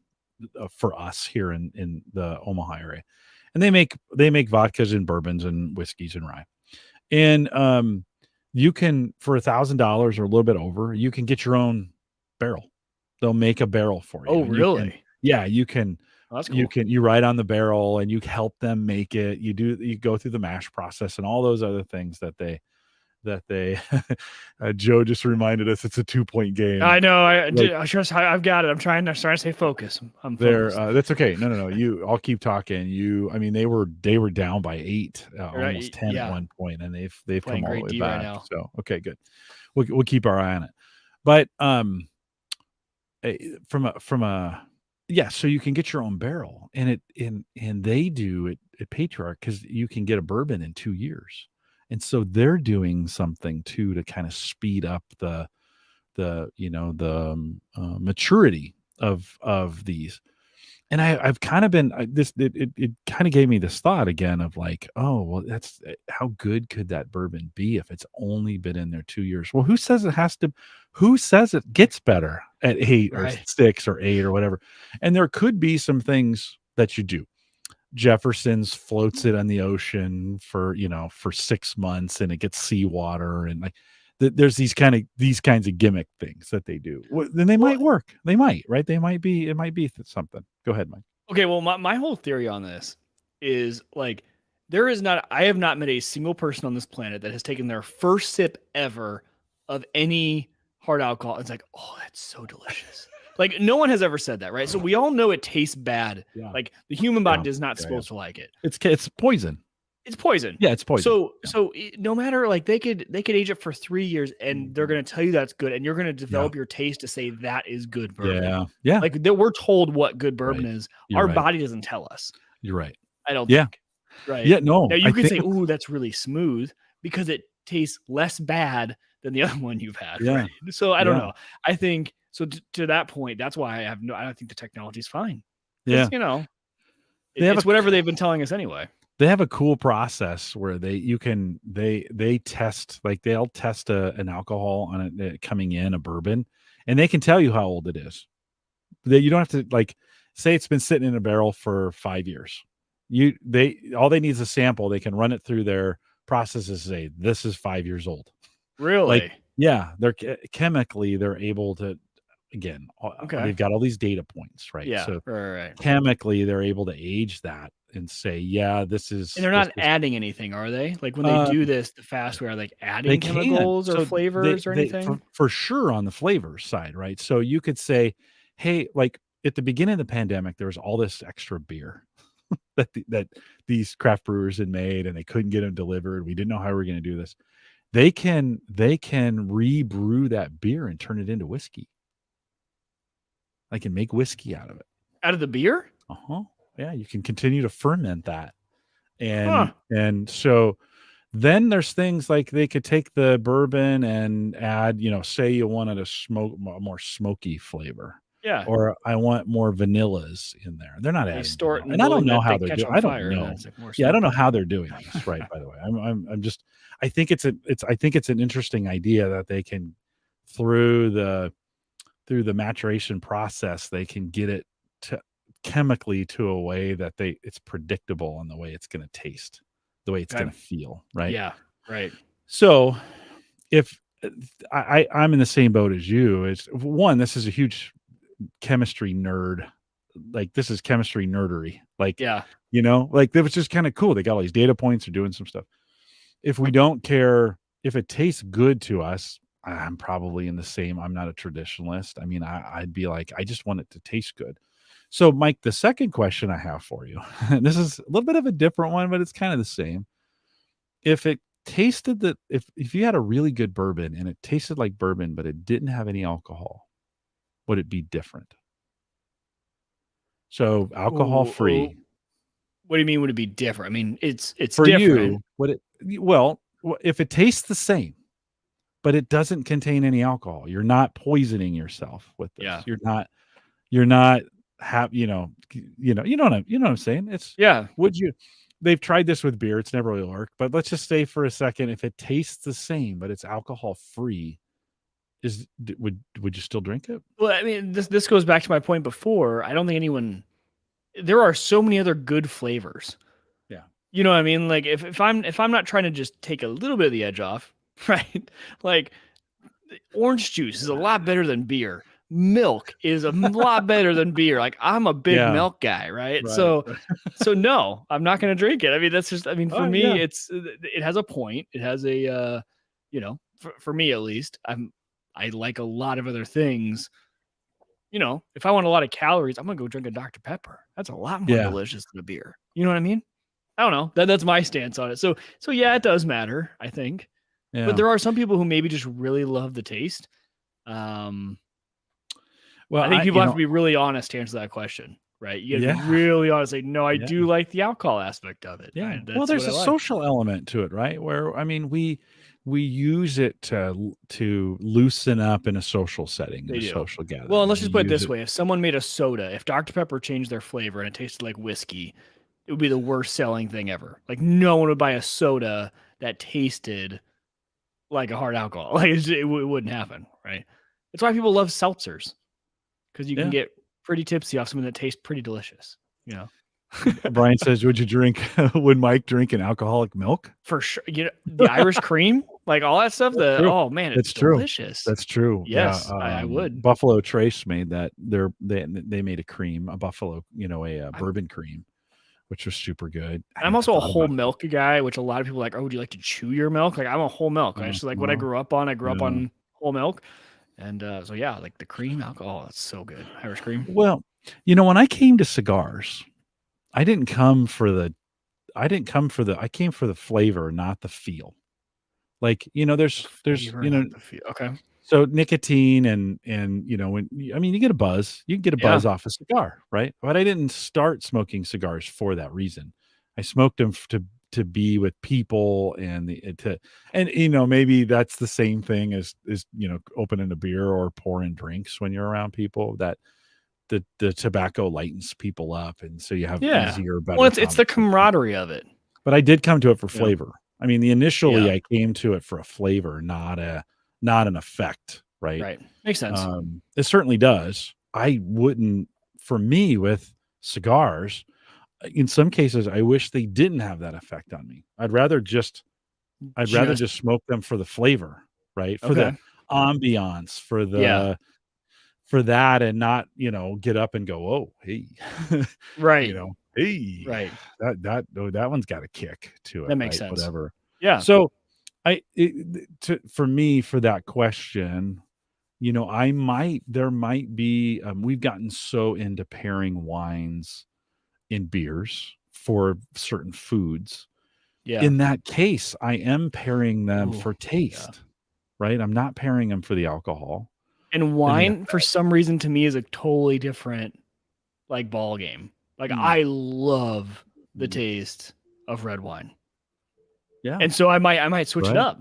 for us here in the Omaha area, and they make vodkas and bourbons and whiskeys and rye. And you can, for $1,000 or a little bit over, you can get your own barrel. They'll make a barrel for you. Oh, really? You can. Oh, that's cool. You write on the barrel and you help them make it. You go through the mash process and all those other things that they Joe just reminded us it's a 2-point game. I know. I've got it. I'm trying to stay focused. I'm focused. That's okay. No. I'll keep talking. They were down by 8, almost 10 at one point, and they've come all the way back. Right now. So okay, good. We'll keep our eye on it. But so you can get your own barrel, and they do it at Patriarch because you can get a bourbon in 2 years. And so they're doing something too to kind of speed up the maturity of these. And I've kind of been it kind of gave me this thought again of like, oh, well, that's how good could that bourbon be if it's only been in there 2 years? Well, who says it gets better at 8 or 6 or 8 or whatever? And there could be some things that you do. Jefferson's floats it on the ocean for 6 months and it gets seawater, and like there's these kinds of gimmick things that they do. Then they might work. They might, right? It might be something. Go ahead, Mike. Okay, well, my whole theory on this is like I have not met a single person on this planet that has taken their first sip ever of any hard alcohol. It's like, oh, that's so delicious. Like no one has ever said that, right? So we all know it tastes bad. Yeah. Like the human body is not supposed to like it. It's poison. It's poison. Yeah, it's poison. So no matter, like they could age it for 3 years and they're going to tell you that's good, and you're going to develop your taste to say that is good bourbon. Yeah. Like we're told what good bourbon is. Our body doesn't tell us. You're right. I don't think. Right. Yeah. No. Now you could say, "Ooh, that's really smooth," because it tastes less bad than the other one you've had. Yeah. Right? So I don't know. I think. So to that point, that's why I don't think the technology is fine. Yeah. It's whatever they've been telling us anyway. They have a cool process where they test, like they'll test an alcohol on it coming in, a bourbon, and they can tell you how old it is. You don't have to like say it's been sitting in a barrel for 5 years. All they need is a sample. They can run it through their processes and say this is 5 years old. Really? They're chemically they're able to. Again, they've got all these data points, right? Yeah, so right. Chemically, they're able to age that and say, this is. And they're not adding anything, are they? Like when they do this, the fast way, are like adding chemicals or flavors or anything? For sure on the flavor side, right? So you could say, hey, like at the beginning of the pandemic, there was all this extra beer that these craft brewers had made, and they couldn't get them delivered. We didn't know how we were going to do this. They can re-brew that beer and turn it into whiskey. I can make whiskey out of it. Out of the beer? Yeah, you can continue to ferment that. And so then there's things like they could take the bourbon and add, say you wanted a more smoky flavor. Yeah. Or I want more vanillas in there. They're not adding. And I don't know how they're doing. I don't know. I don't know how they're doing this, right? By the way, I think it's an interesting idea that they can through the maturation process, they can get it to chemically to a way that it's predictable on the way it's going to taste, the way it's going to feel, right? Yeah, right. So if I'm in the same boat as you, it's one, this is a huge chemistry nerd. Like this is chemistry nerdery. Like, like that was just kind of cool. They got all these data points, they're doing some stuff. If we don't care, if it tastes good to us, I'm probably in the same. I'm not a traditionalist. I mean, I'd be like, I just want it to taste good. So, Mike, the second question I have for you, and this is a little bit of a different one, but it's kind of the same. If it tasted that, if you had a really good bourbon and it tasted like bourbon, but it didn't have any alcohol, would it be different? So, alcohol free. What do you mean? Would it be different? I mean, it's for different. If it tastes the same, but it doesn't contain any alcohol, you're not poisoning yourself with this. You're not you know what I'm saying? It's they've tried this with beer. It's never really worked, but let's just say for a second, if it tastes the same, but it's alcohol free, would you still drink it? Well, I mean, this goes back to my point before. I don't think there are so many other good flavors. Yeah. You know what I mean? Like if I'm not trying to just take a little bit of the edge off, right? Like orange juice is a lot better than beer. Milk is a lot better than beer. Like I'm a big milk guy, right? So no, I'm not going to drink it. I mean, that's just, I mean, for me, it has a point. It has a, for me at least, I like a lot of other things. You know, if I want a lot of calories, I'm going to go drink a Dr. Pepper. That's a lot more delicious than a beer. You know what I mean? I don't know. That's my stance on it. So yeah, it does matter, I think. Yeah. But there are some people who maybe just really love the taste. Well, I think people have to be really honest to answer that question, right? You got to be really honest. Say, no, I do like the alcohol aspect of it. Yeah. Right? Well, there's a social element to it, right? Where, I mean, we use it to loosen up in a social setting, in a social gathering. Well, and let's just put it this way. If someone made a soda, if Dr. Pepper changed their flavor and it tasted like whiskey, it would be the worst selling thing ever. Like no one would buy a soda that tasted like a hard alcohol. Like it wouldn't happen, right? That's why people love seltzers, because you can get pretty tipsy off something that tastes pretty delicious. You know. Brian says, would Mike drink an alcoholic milk? For sure. You know, the Irish cream, like all that stuff. Oh man, it's delicious. That's true. Yes, I would. Buffalo Trace made that. They made a cream, a buffalo, a bourbon cream, which was super good. I'm also a whole milk guy, which a lot of people are like, oh, would you like to chew your milk? Like I'm a whole milk. I just like what I grew up on. I grew up on whole milk. And so yeah, like the cream alcohol, that's so good. Irish cream. Well, when I came to cigars, I came for the flavor, not the feel. Like, there's okay. So nicotine and when you get a buzz, you can get a buzz off a cigar, right? But I didn't start smoking cigars for that reason. I smoked them to be with people and maybe that's the same thing as opening a beer or pouring drinks when you're around people, that the tobacco lightens people up, and so you have easier, better. Well, it's the camaraderie of it. But I did come to it for flavor. I mean, initially I came to it for a flavor, not an effect, right? Right, makes sense. It certainly does. I wouldn't, for me with cigars, in some cases, I wish they didn't have that effect on me. I'd rather just smoke them for the flavor, right? For the ambiance, for that, and not, get up and go, oh, hey, right. Hey, right. That one's got a kick to it. That makes sense. Whatever. Yeah. So for me, for that question, there might be, we've gotten so into pairing wines in beers for certain foods. Yeah. In that case, I am pairing them for taste, right? I'm not pairing them for the alcohol. And wine, for some reason, to me, is a totally different ball game. I love the taste of red wine. Yeah. And so I might switch it up.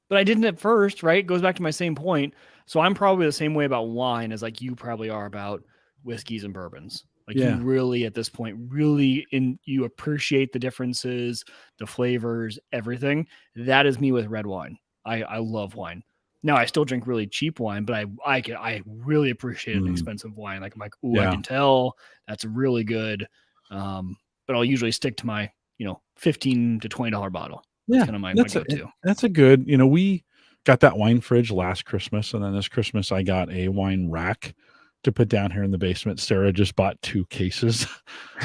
But I didn't at first, right? It goes back to my same point. So I'm probably the same way about wine as you probably are about whiskeys and bourbons. You really, at this point, you appreciate the differences, the flavors, everything. That is me with red wine. I love wine. Now I still drink really cheap wine, but I really appreciate an expensive wine. Like I'm like, ooh, I can tell that's really good. But I'll usually stick to my, $15 to $20 bottle. That's kind of my go-to. That's a good, we got that wine fridge last Christmas, and then this Christmas I got a wine rack to put down here in the basement. Sarah just bought 2 cases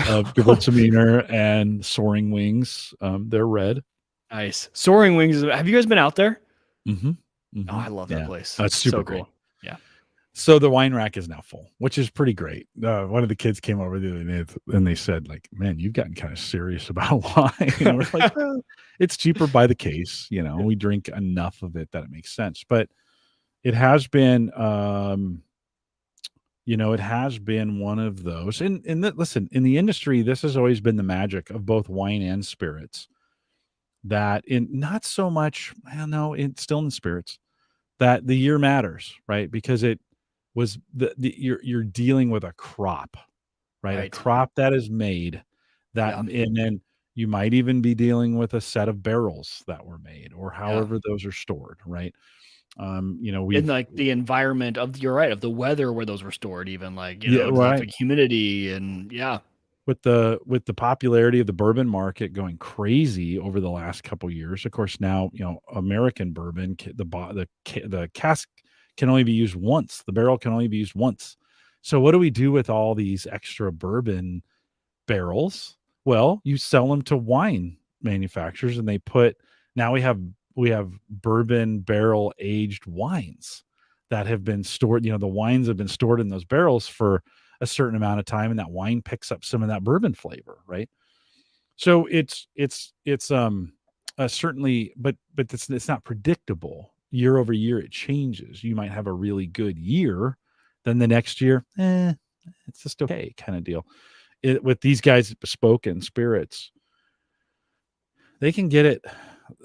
of Gewürztraminer and Soaring Wings. They're red. Nice. Soaring Wings. Have you guys been out there? Mm-hmm. Oh, I love that place. That's super cool. Great. Yeah. So the wine rack is now full, which is pretty great. One of the kids came over the other day and they said, like, man, you've gotten kind of serious about wine. And we're like, well, it's cheaper by the case. We drink enough of it that it makes sense. But it has been, it has been one of those. Listen, in the industry, this has always been the magic of both wine and spirits. That not so much, it's still in the spirits, that the year matters, right? Because it was you're dealing with a crop, right? A crop that is made and then you might even be dealing with a set of barrels that were made or however those are stored, right? In like the environment of the weather where those were stored, even like like humidity and with the popularity of the bourbon market going crazy over the last couple years. Of course, now American bourbon, the cask can only be used once. The barrel can only be used once. So what do we do with all these extra bourbon barrels? Well, you sell them to wine manufacturers, and now we have bourbon barrel aged wines that have been stored. The wines have been stored in those barrels for a certain amount of time, and that wine picks up some of that bourbon flavor, right? So it's certainly, but it's not predictable. Year over year, it changes. You might have a really good year, then the next year, it's just okay, kind of deal. With these guys at Bespoken Spirits, they can get it.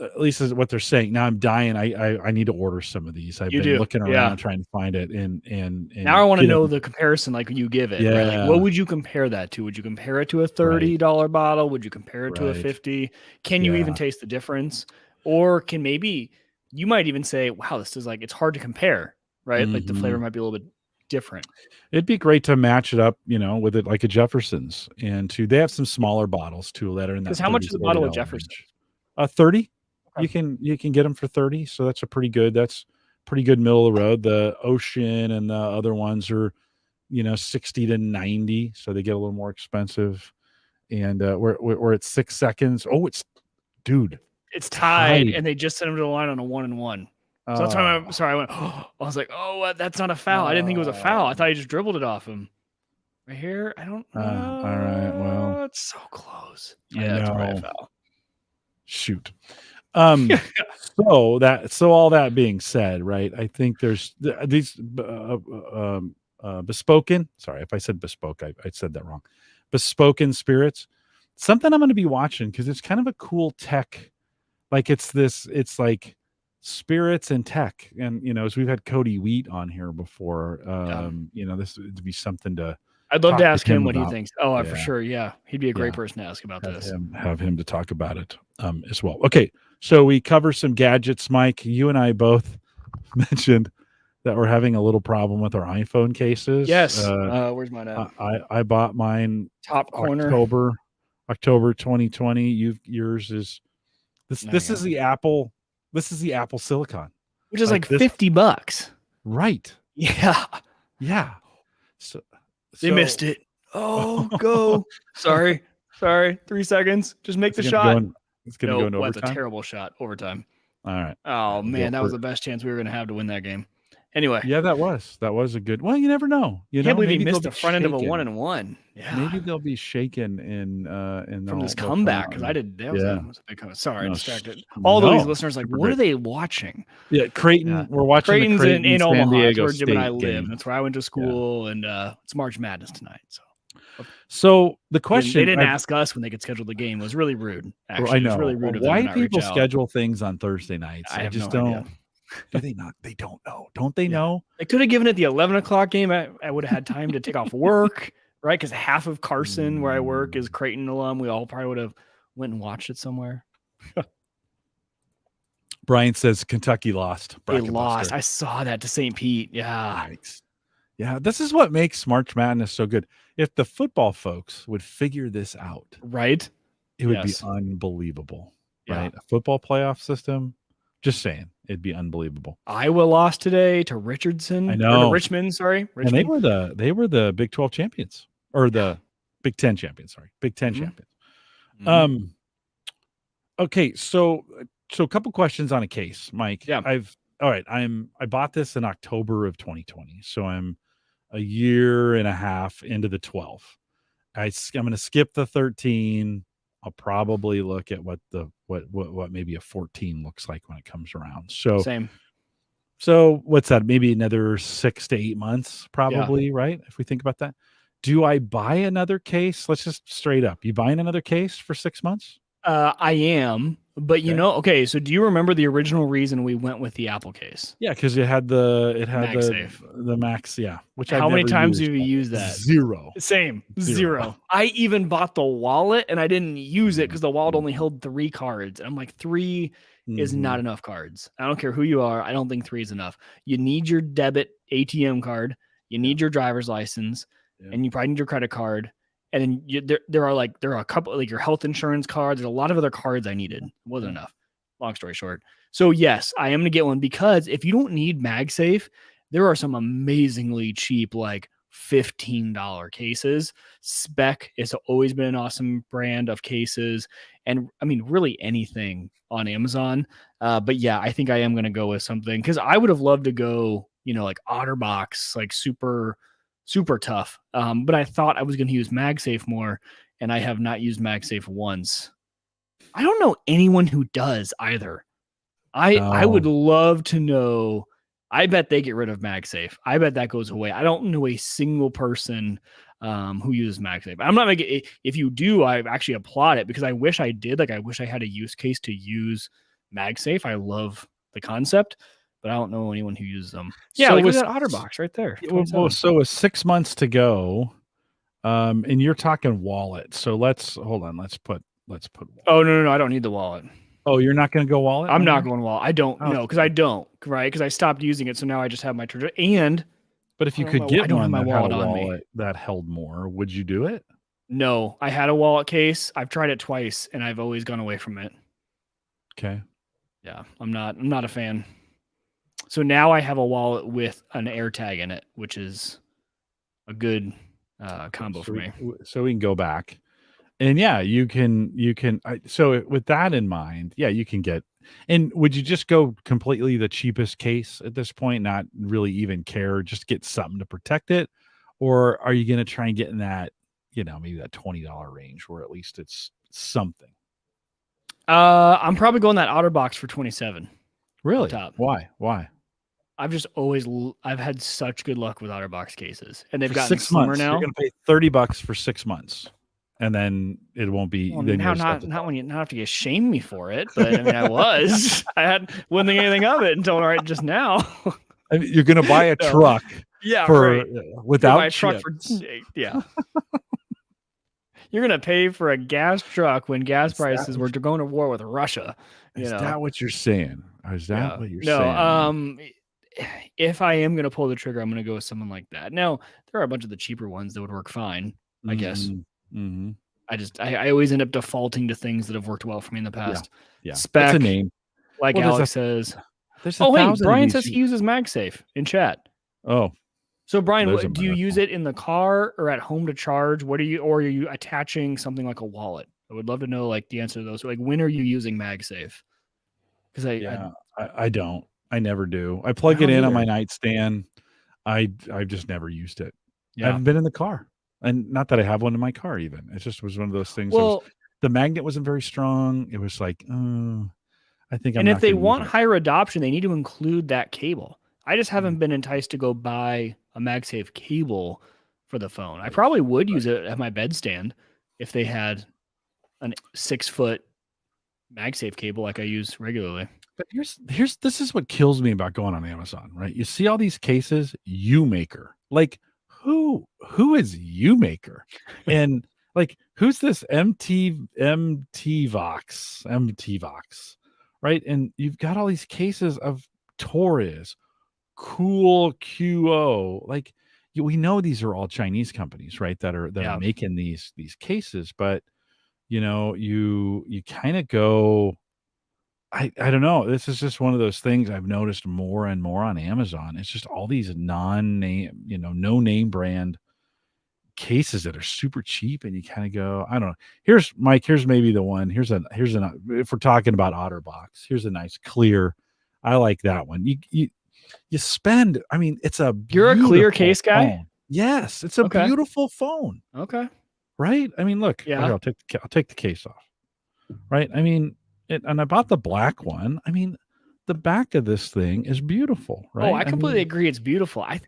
At least is what they're saying. Now I'm dying. I need to order some of these. I've been looking around trying to find it. And now I want to know the comparison, like when you give it. Yeah. Right? Like, what would you compare that to? Would you compare it to a $30 bottle? Would you compare it to a $50? Can you even taste the difference? Or can maybe you might even say, wow, this is like, it's hard to compare, right? Like the flavor might be a little bit different. It'd be great to match it up, with it like a Jefferson's, and they have some smaller bottles too that are in that. Because how much is a bottle of Jefferson's? 30. Okay. You can get them for 30. So that's pretty good middle of the road. The Ocean and the other ones are, 60 to 90. So they get a little more expensive. And we're at 6 seconds. Oh, it's tied. And they just sent him to the line on a 1-1. So that's why I went, I was like, oh, that's not a foul. I didn't think it was a foul. I thought he just dribbled it off him. Right here. I don't know. All right. Well, it's so close. Yeah, that's probably a foul. Shoot. So all that being said, right? I think there's these Bespoken. Sorry if I said bespoke. I said that wrong. Bespoken Spirits. Something I'm going to be watching because it's kind of a cool tech. Like it's like spirits and tech, and as we've had Cody Wheat on here before. This would be something to. I'd love to ask him what he thinks. Oh, for sure. Yeah. He'd be a great person to ask about this. Have him to talk about it as well. Okay. So we cover some gadgets. Mike, you and I both mentioned that we're having a little problem with our iPhone cases. Yes. Where's mine at? I bought mine top corner October 2020. Yours is this is the Apple. This is the Apple Silicon. Which is like $50. Right. Yeah. Yeah. So they missed it. Oh, go. Sorry. 3 seconds. Just make the shot. It's going to go into overtime. That's a terrible shot. Overtime. All right. Oh, man. That was the best chance we were going to have to win that game. Anyway. Yeah, that was a good. Well, you never know. I can't believe he missed the front end of a 1-1. Yeah. Maybe they'll be shaken from this comeback because I did. That was a big comeback. Sorry, I distracted. All these listeners like, what are they watching? Yeah, Creighton. We're watching Creighton's in Omaha. Diego that's where Jim and I live. game. That's where I went to school, and it's March Madness tonight. So the question they didn't ask us when they could schedule the game. It was really rude. Actually, I know. It was really rude of them Why to not people reach out. schedule things on Thursday nights? I just don't. Idea. Do they not? They don't know. Don't they know? They could have given it the 11 o'clock game. I would have had time to take off work, right? Because half of Carson, where I work, is Creighton alum. We all probably would have went and watched it somewhere. Brian says Kentucky lost. They lost. I saw that to St. Pete. Yeah. Yikes. Yeah, this is what makes March Madness so good. If the football folks would figure this out, right, it would be unbelievable. Yeah. Right, a football playoff system. Just saying, it'd be unbelievable. Iowa lost today to Richardson. I know. Or to Richmond. Sorry, Richmond. And they were the Big 12 champions, or the Big 10 champions. Sorry, Big 10 champions. Okay, so a couple questions on a case, Mike. Yeah. I bought this in October of 2020, so I'm a year and a half into the 12. I'm going to skip the 13. I'll probably look at what maybe a 14 looks like when it comes around. So same. So what's that? Maybe another 6 to 8 months, probably, right? If we think about that. Do I buy another case? Let's just straight up. You buying another case for 6 months? I am, but okay. So do you remember the original reason we went with the Apple case? Yeah, because it had the MagSafe. Max. Yeah. Which how many times have you used that? Zero. Same. Zero. I even bought the wallet and I didn't use it because the wallet only held 3 cards. And I'm like, 3 is not enough cards. I don't care who you are. I don't think 3 is enough. You need your debit ATM card. You need your driver's license, and you probably need your credit card. And then there are a couple, like your health insurance cards. There's a lot of other cards I needed. It wasn't enough. Long story short. So yes, I am going to get one, because if you don't need MagSafe, there are some amazingly cheap, like $15 cases. Spec has always been an awesome brand of cases. And I mean, really anything on Amazon. But yeah, I think I am going to go with something, because I would have loved to go, like OtterBox, like super tough. But I thought I was going to use MagSafe more, and I have not used MagSafe once. I don't know anyone who does either. I would love to know. I bet they get rid of MagSafe. I bet that goes away. I don't know a single person who uses MagSafe. I'm not making it. If you do, I actually applaud it, because I wish I did. Like, I wish I had a use case to use MagSafe. I love the concept, but I don't know anyone who uses them. Yeah, so like that OtterBox right there. So with 6 months to go, and you're talking wallet. So let's put. Oh no! I don't need the wallet. Oh, you're not going to go wallet? I'm not going wallet. I don't know, because I don't, right? Because I stopped using it, so now I just have my treasure. But if you could get one that had a wallet that held more, would you do it? No, I had a wallet case. I've tried it twice, and I've always gone away from it. Okay. Yeah, I'm not a fan. So now I have a wallet with an AirTag in it, which is a good combo for me. So we can go back. And yeah, you can. So with that in mind, yeah, you can get. And would you just go completely the cheapest case at this point, not really even care, just get something to protect it, or are you going to try and get in that, maybe that $20 range, where at least it's something? I'm probably going that OtterBox for $27. Really? Top. Why? I've had such good luck with OtterBox cases, and they've gotten 6 months now. You're going to pay $30 for 6 months. And then it won't be. Well, now, not when you not have to shame me for it, but I mean, I wouldn't think anything of it until right just now. I mean, you're going to buy a truck, without buy a truck for You're going to pay for a gas truck when gas prices were going to war with Russia. Is that what you're saying? Is that what you're saying? If I am going to pull the trigger, I'm going to go with someone like that. Now, there are a bunch of the cheaper ones that would work fine, I guess. Mm-hmm. I always end up defaulting to things that have worked well for me in the past. Yeah. Spec, that's a name. Like Alex says. Hey, Brian says he uses MagSafe in chat. Oh. So Brian, do you use it in the car or at home to charge? Or are you attaching something like a wallet? I would love to know the answer to those. Like, when are you using MagSafe? Because I don't. I never do. I plug it in on my nightstand. I've just never used it. Yeah. I haven't been in the car. And not that I have one in my car, even. It just was one of those things. Well, the magnet wasn't very strong. It was like, I think I'm. And if they want higher adoption, they need to include that cable. I just haven't been enticed to go buy a MagSafe cable for the phone. I probably would use it at my bedstand if they had a 6-foot MagSafe cable like I use regularly. But this is what kills me about going on Amazon, right? You see all these cases, UMaker, like. Who is UMaker? And who's this MTVox, right? And you've got all these cases of Torres, Cool QO. Like we know these are all Chinese companies, right? That are making these cases, but you kind of go, I don't know. This is just one of those things I've noticed more and more on Amazon. It's just all these non-name, no name brand cases that are super cheap, and you kind of go, I don't know. Here's Mike. Here's maybe the one. Here's an. If we're talking about Otterbox, here's a nice clear. I like that one. You spend. I mean, it's a. You're a clear case guy. Phone. Yes, it's a beautiful phone. Okay. Right. I mean, look. Yeah. I'll take the case off. Right. I mean. And I bought the black one. I mean, the back of this thing is beautiful, right? Oh, I completely agree. It's beautiful. I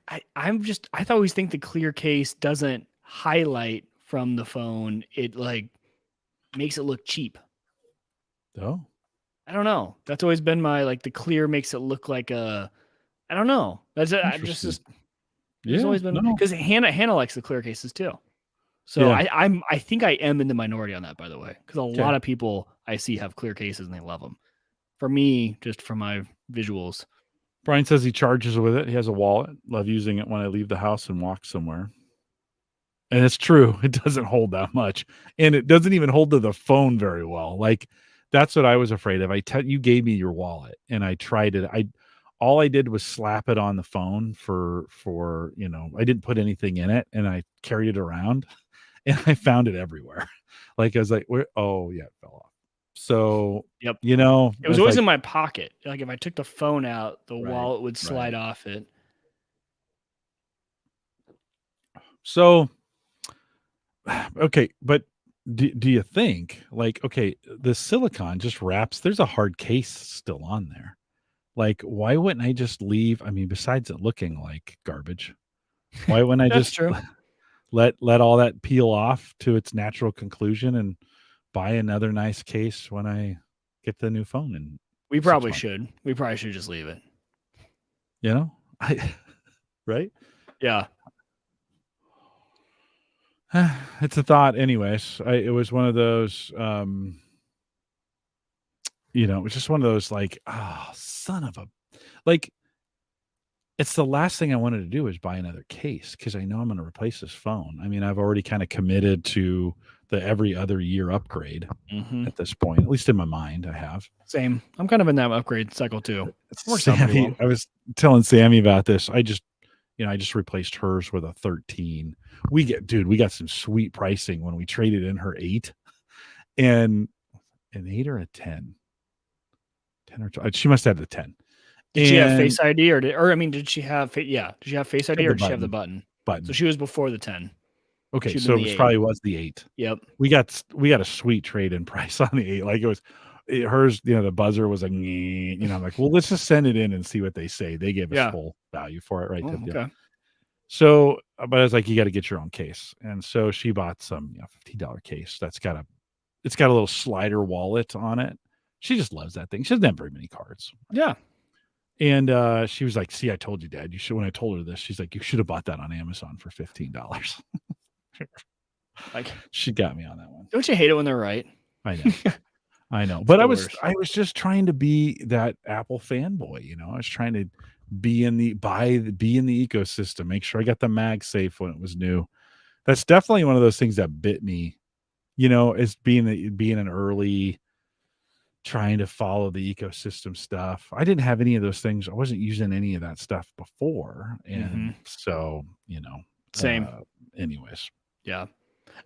always think the clear case doesn't highlight from the phone. It like makes it look cheap. Oh, I don't know. That's always been my the clear makes it look like a. I don't know. That's just. It's always been because Hannah likes the clear cases too. So I think I am in the minority on that, by the way, because a lot of people I see have clear cases and they love them. For me, just for my visuals. Brian says he charges with it. He has a wallet. Love using it when I leave the house and walk somewhere. And it's true. It doesn't hold that much. And it doesn't even hold to the phone very well. Like, that's what I was afraid of. You gave me your wallet and I tried it. All I did was slap it on the phone for I didn't put anything in it, and I carried it around. And I found it everywhere. Like I was like, it fell off. So, yep. It was always in my pocket. Like if I took the phone out, the wallet would slide off it. So, okay. But do you think the silicone just wraps, there's a hard case still on there. Like, why wouldn't I just leave? I mean, besides it looking like garbage, why wouldn't I just true. let all that peel off to its natural conclusion and buy another nice case when I get the new phone? And we probably should just leave it. Right? Yeah. It's a thought. Anyways, it was one of those, it was just one of those son of a, it's the last thing I wanted to do is buy another case because I know I'm going to replace this phone. I mean, I've already kind of committed to the every other year upgrade at this point, at least in my mind, I have. Same. I'm kind of in that upgrade cycle too. Sammy, I was telling Sammy about this. I just replaced hers with a 13. We got some sweet pricing when we traded in her 8 and an 8 or a 10 or 12. She must have the 10. Did she have Face ID did she have Face ID or did she have the button? So she was before the 10. Okay, so it probably was the 8. Yep. We got a sweet trade-in price on the 8. Like hers, the buzzer was like, I'm like, well, let's just send it in and see what they say. They gave us full value for it, right? Okay. So, but I was like, you got to get your own case, and so she bought some $50 case that's got a little slider wallet on it. She just loves that thing. She doesn't have very many cards. Yeah. And she was like, see, I told you, Dad, you should. When I told her this, she's like, you should have bought that on Amazon for $15. She got me on that one. Don't you hate it when they're right? I know. But I was just trying to be that Apple fanboy, I was trying to be in the ecosystem, make sure I got the MagSafe when it was new. That's definitely one of those things that bit me, is being an early, trying to follow the ecosystem stuff. I didn't have any of those things. I wasn't using any of that stuff before. And so, same. Anyways. Yeah.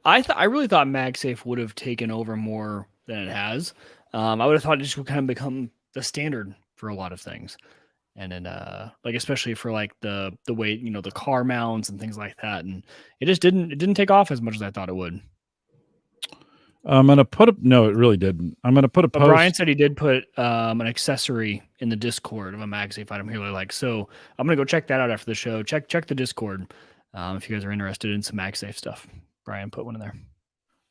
I really thought MagSafe would have taken over more than it has. I would have thought it just would kind of become the standard for a lot of things. And then especially for the way, the car mounts and things like that. And it just didn't take off as much as I thought it would. I'm going to put up. No, it really didn't. I'm going to put a post. Brian said he did put an accessory in the Discord of a MagSafe item he really likes. So I'm going to go check that out after the show. Check the Discord if you guys are interested in some MagSafe stuff. Brian put one in there.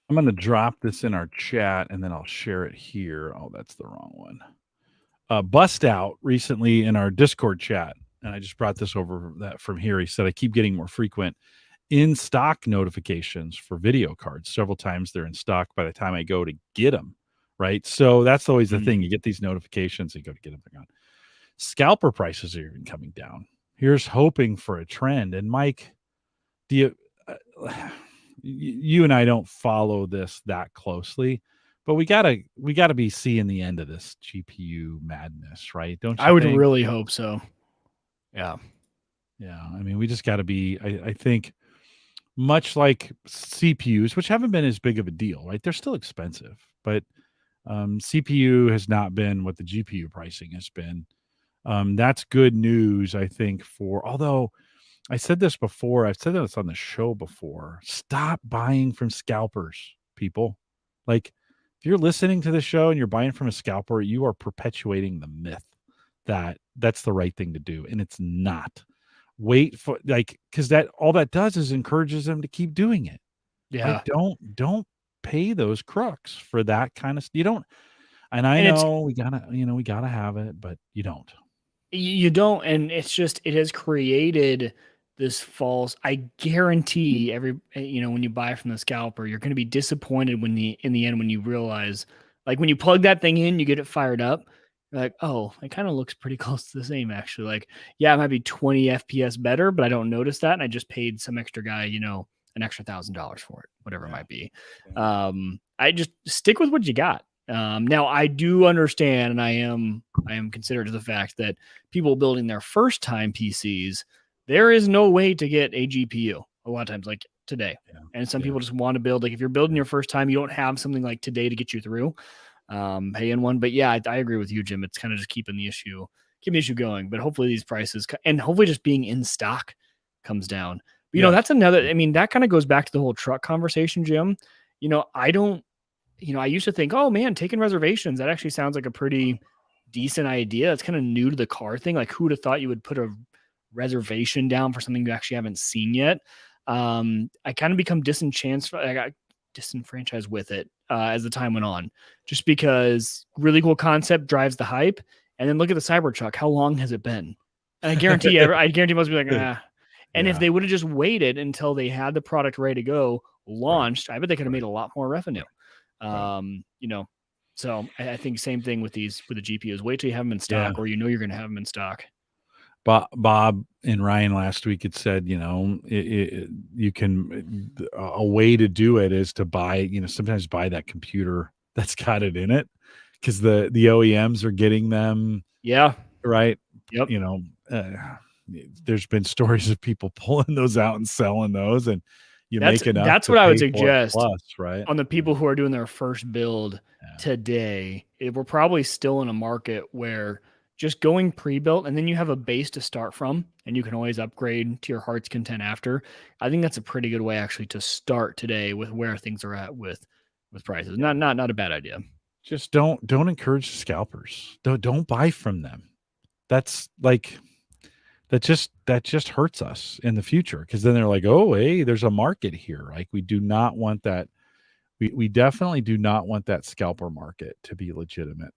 I'm going to drop this in our chat and then I'll share it here. Oh, that's the wrong one. Bust Out recently in our Discord chat, and I just brought this over from here. He said, I keep getting more frequent in stock notifications for video cards. Several times they're in stock by the time I go to get them. right? So that's always the thing. You get these notifications, you go to get them on. Scalper prices are even coming down. Here's hoping for a trend. And Mike, do you, you and I don't follow this that closely, but we gotta be seeing the end of this GPU madness, right? Don't you? I would really hope so. Yeah. I mean, we just got to be. I think much like CPUs, which haven't been as big of a deal, right? They're still expensive, but CPU has not been what the GPU pricing has been. That's good news, I think. Although I said this before, I've said this on the show before. Stop buying from scalpers, people. Like, if you're listening to the show and you're buying from a scalper, you are perpetuating the myth that that's the right thing to do, and it's not. Wait for because that all that does is encourages them to keep doing it. Yeah. Like, don't pay those crooks for that kind of. You don't. And I know we gotta have it, but you don't. You don't, and it's just it has created this false. I guarantee when you buy from the scalper, you're going to be disappointed in the end when you realize, like when you plug that thing in, you get it fired up. You're like, oh, it kind of looks pretty close to the same actually. Like, yeah, it might be 20 FPS better, but I don't notice that, and I just paid some extra guy, an extra $1,000 for it, whatever it might be. I just stick with what you got. Now I do understand, and I am considerate of the fact that people building their first time PCs, there is no way to get a GPU a lot of times like today. And some people just want to build, like if you're building your first time, you don't have something like today to get you through, paying one. But yeah, I agree with you, Jim. It's kind of just keeping the issue going, but hopefully these prices and hopefully just being in stock comes down. But, that's another, I mean, that kind of goes back to the whole truck conversation, Jim. I used to think, oh man, taking reservations, that actually sounds like a pretty decent idea. It's kind of new to the car thing. Like, who would have thought you would put a reservation down for something you actually haven't seen yet? I kind of become I got disenfranchised with it as the time went on, just because really cool concept drives the hype. And then look at the Cybertruck. How long has it been? And I guarantee most people are like, ah. And if they would have just waited until they had the product ready to go, launched, I bet they could have made a lot more revenue. So I think same thing with the GPUs. Wait till you have them in stock, or you're going to have them in stock. Bob and Ryan last week had said, you can, a way to do it is to buy, sometimes buy that computer that's got it in it, because the OEMs are getting them. Yeah. Right. Yep. There's been stories of people pulling those out and selling those, and that's what I would suggest. Plus, right? On the people who are doing their first build today, we're probably still in a market where just going pre-built, and then you have a base to start from, and you can always upgrade to your heart's content after. I think that's a pretty good way actually to start today with where things are at with prices. Not a bad idea. Just don't encourage scalpers. Don't buy from them. That's like, that just hurts us in the future, because then they're like, oh, hey, there's a market here. Like, we do not want that. We definitely do not want that scalper market to be legitimate.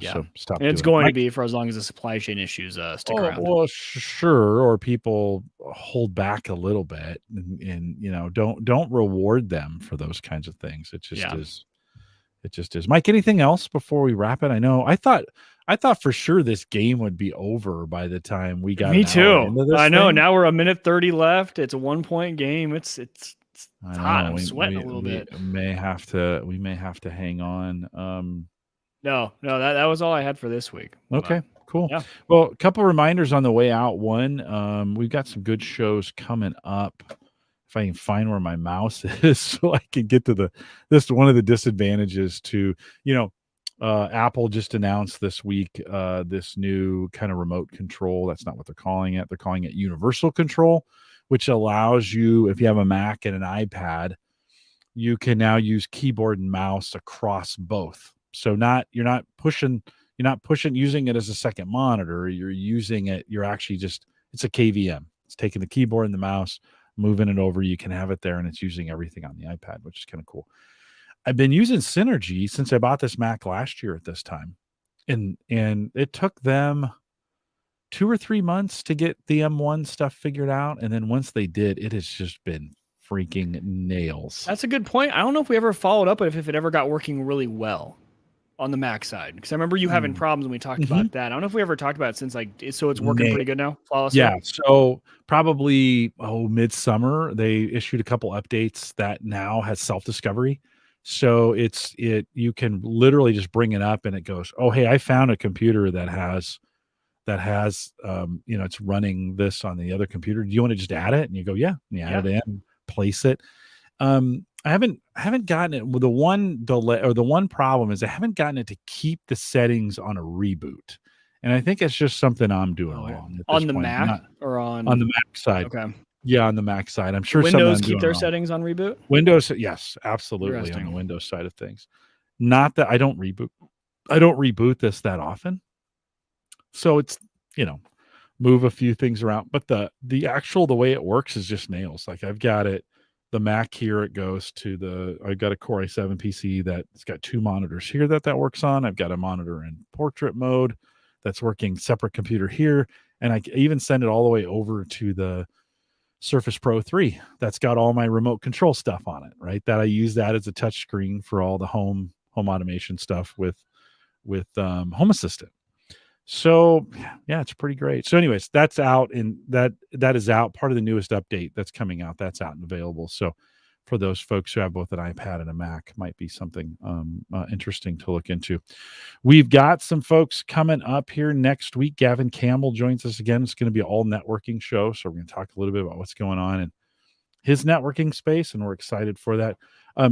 So stop. And it's going to be for as long as the supply chain issues stick around. Well, sure. Or people hold back a little bit, and don't reward them for those kinds of things. It just is. It just is. Mike, anything else before we wrap it? I know I thought for sure this game would be over by the time we got. Me too. I know. Now we're a minute 30 left. It's a 1-point game. It's hot. I'm sweating a little bit. We may have to hang on. No, that was all I had for this week. Okay, cool. Yeah. Well, a couple reminders on the way out. One, we've got some good shows coming up. If I can find where my mouse is so I can get to this one of the disadvantages to, Apple just announced this week this new kind of remote control. That's not what they're calling it. They're calling it universal control, which allows you, if you have a Mac and an iPad, you can now use keyboard and mouse across both. So you're not pushing using it as a second monitor. You're using it. You're actually it's a KVM. It's taking the keyboard and the mouse, moving it over. You can have it there, and it's using everything on the iPad, which is kind of cool. I've been using Synergy since I bought this Mac last year at this time, and it took them 2 or 3 months to get the M1 stuff figured out, and then once they did, it has just been freaking nails. That's a good point. I don't know if we ever followed up if it ever got working really well. on the Mac side? Because I remember you having problems when we talked about that. I don't know if we ever talked about it since so it's working pretty good now, flawlessly. Yeah, so probably midsummer they issued a couple updates that now has self-discovery. So you can literally just bring it up and it goes, oh hey, I found a computer that has it's running this on the other computer. Do you want to just add it? And you go, yeah, and you add it in, place it. I haven't gotten it. The one delay or the one problem is I haven't gotten it to keep the settings on a reboot. And I think it's just something I'm doing wrong. On the Mac or on the Mac side. Okay. Yeah, on the Mac side. I'm sure Windows keep their settings on reboot? Windows, yes, absolutely on the Windows side of things. Not that I don't reboot. I don't reboot this that often. So it's, move a few things around. But the way it works is just nails. Like I've got the Mac here, it goes to I've got a Core i7 PC that's got 2 monitors here that works on. I've got a monitor in portrait mode that's working separate computer here. And I even send it all the way over to the Surface Pro 3 that's got all my remote control stuff on it, right? That I use that as a touch screen for all the home automation stuff with Home Assistant. So yeah, it's pretty great. So anyways, that's out, and that is out. Part of the newest update that's coming out, that's out and available. So for those folks who have both an iPad and a Mac, might be something interesting to look into. We've got some folks coming up here next week. Gavin Campbell joins us again. It's going to be an all networking show. So we're going to talk a little bit about what's going on in his networking space, and we're excited for that.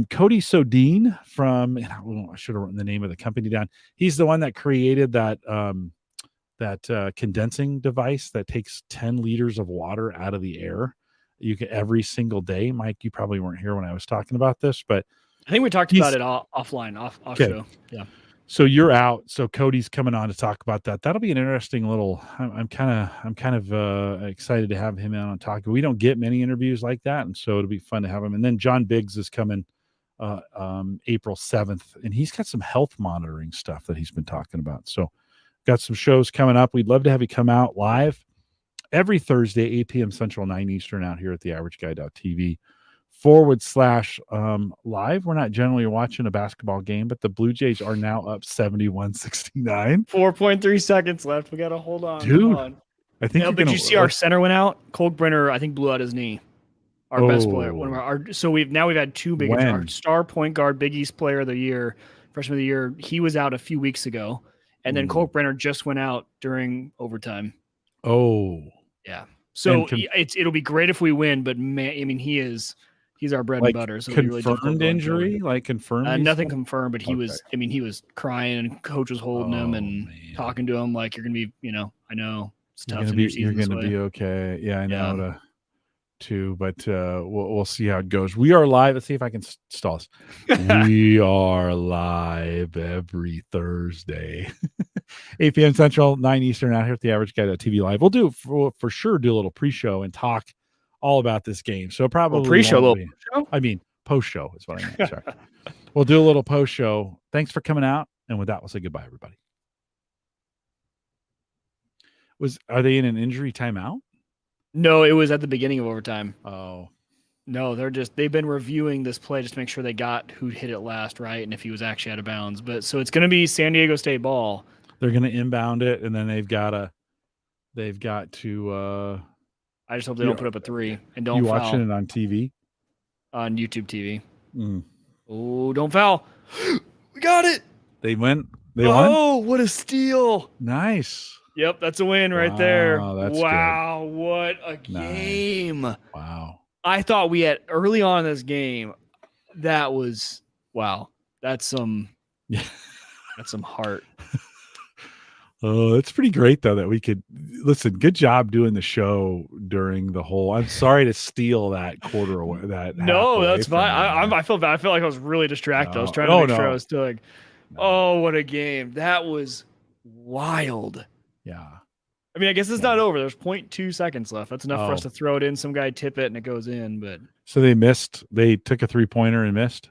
Cody Sodine from, I should have written the name of the company down. He's the one that created that condensing device that takes 10 liters of water out of the air. You can every single day. Mike, you probably weren't here when I was talking about this, but I think we talked about it offline, off show. Yeah. So you're out. So Cody's coming on to talk about that. That'll be an interesting little. I'm kind of excited to have him on talk. We don't get many interviews like that, and so it'll be fun to have him. And then John Biggs is coming April 7th, and he's got some health monitoring stuff that he's been talking about. So got some shows coming up. We'd love to have you come out live every Thursday, 8 p.m. Central, 9 Eastern, out here at the averageguy.tv/live. We're not generally watching a basketball game, but the Blue Jays are now up 71-69. 4.3 seconds left. We got to hold on. Dude, I think did you see our center went out? Kolkbrenner, I think, blew out his knee. Our best player. We've had 2 big. Our star point guard, Big East player of the year, freshman of the year, he was out a few weeks ago. And then Kolkbrenner just went out during overtime. Oh. Yeah. So it'll be great if we win, but man, I mean, he's our bread and butter. So confirmed injury, confirmed. Nothing confirmed, but he was crying, and coach was holding him and talking to him like, you're gonna be, I know it's tough. You're gonna be okay. Yeah, I know. But we'll see how it goes. We are live. Let's see if I can stall us. We are live every Thursday, 8 p.m. Central, 9 Eastern, out here at the AverageGuy.tv live. We'll do for sure do a little pre-show and talk all about this game. So probably pre-show, post-show is what I meant. Sorry. We'll do a little post-show. Thanks for coming out, and with that, we'll say goodbye, everybody. Are they in an injury timeout? No, it was at the beginning of overtime. Oh. No, they've been reviewing this play just to make sure they got who hit it last, right, and if he was actually out of bounds. But so it's going to be San Diego State ball. They're going to inbound it, and then they've got to. I just hope they don't put up a 3 and don't foul. You watching it on TV? On YouTube TV. Oh, don't foul! We got it. They won. Oh, what a steal! Nice. Yep, that's a win right there. Wow, good. What a game. Nice. Wow. I thought we had early on in this game, that was, wow. That's some heart. Oh, it's pretty great, though, that we could listen. Good job doing the show during the whole. I'm sorry to steal that quarter away. No, that's fine. I feel bad. I feel like I was really distracted. I was trying to make sure I was doing. Oh, what a game. That was wild. Yeah. I mean, I guess it's not over. There's 0.2 seconds left. That's enough for us to throw it in. Some guy tip it and it goes in. But so they missed. They took a 3-pointer and missed?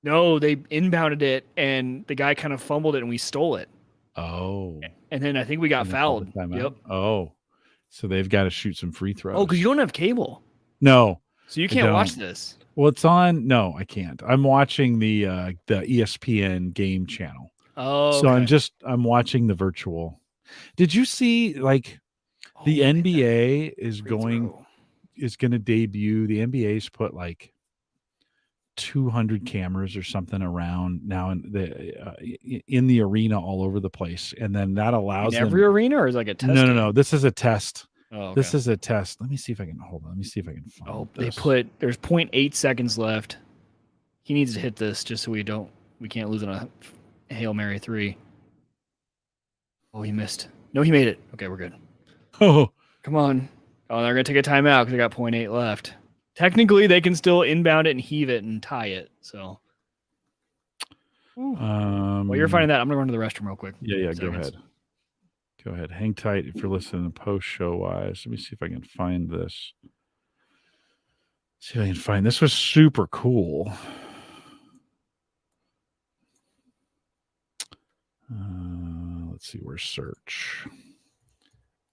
No, they inbounded it and the guy kind of fumbled it and we stole it. Oh. And then I think we got fouled. Yep. Oh. So they've got to shoot some free throws. Oh, because you don't have cable. No. So you can't watch this. Well, it's on. No, I can't. I'm watching the ESPN game channel. Oh, so I'm watching the virtual. Did you see like the NBA is going to debut? The NBA's put like 200 cameras or something around now in the arena all over the place, and then that allows in every arena, or is like a test? No. This is a test. Oh, okay. This is a test. Let me see if I can hold on. Let me see if I can find. There's 0.8 seconds left. He needs to hit this just so we can't lose on a Hail Mary 3. Oh, he missed. No, he made it. Okay, we're good. Oh, come on. Oh, they're gonna take a timeout because they got 0.8 left. Technically, they can still inbound it and heave it and tie it. So, while you're finding that, I'm gonna run to the restroom real quick. Yeah. Go ahead. Go ahead. Hang tight if you're listening post show wise. Let me see if I can find this. See if I can find this. Was super cool. Let's see where search.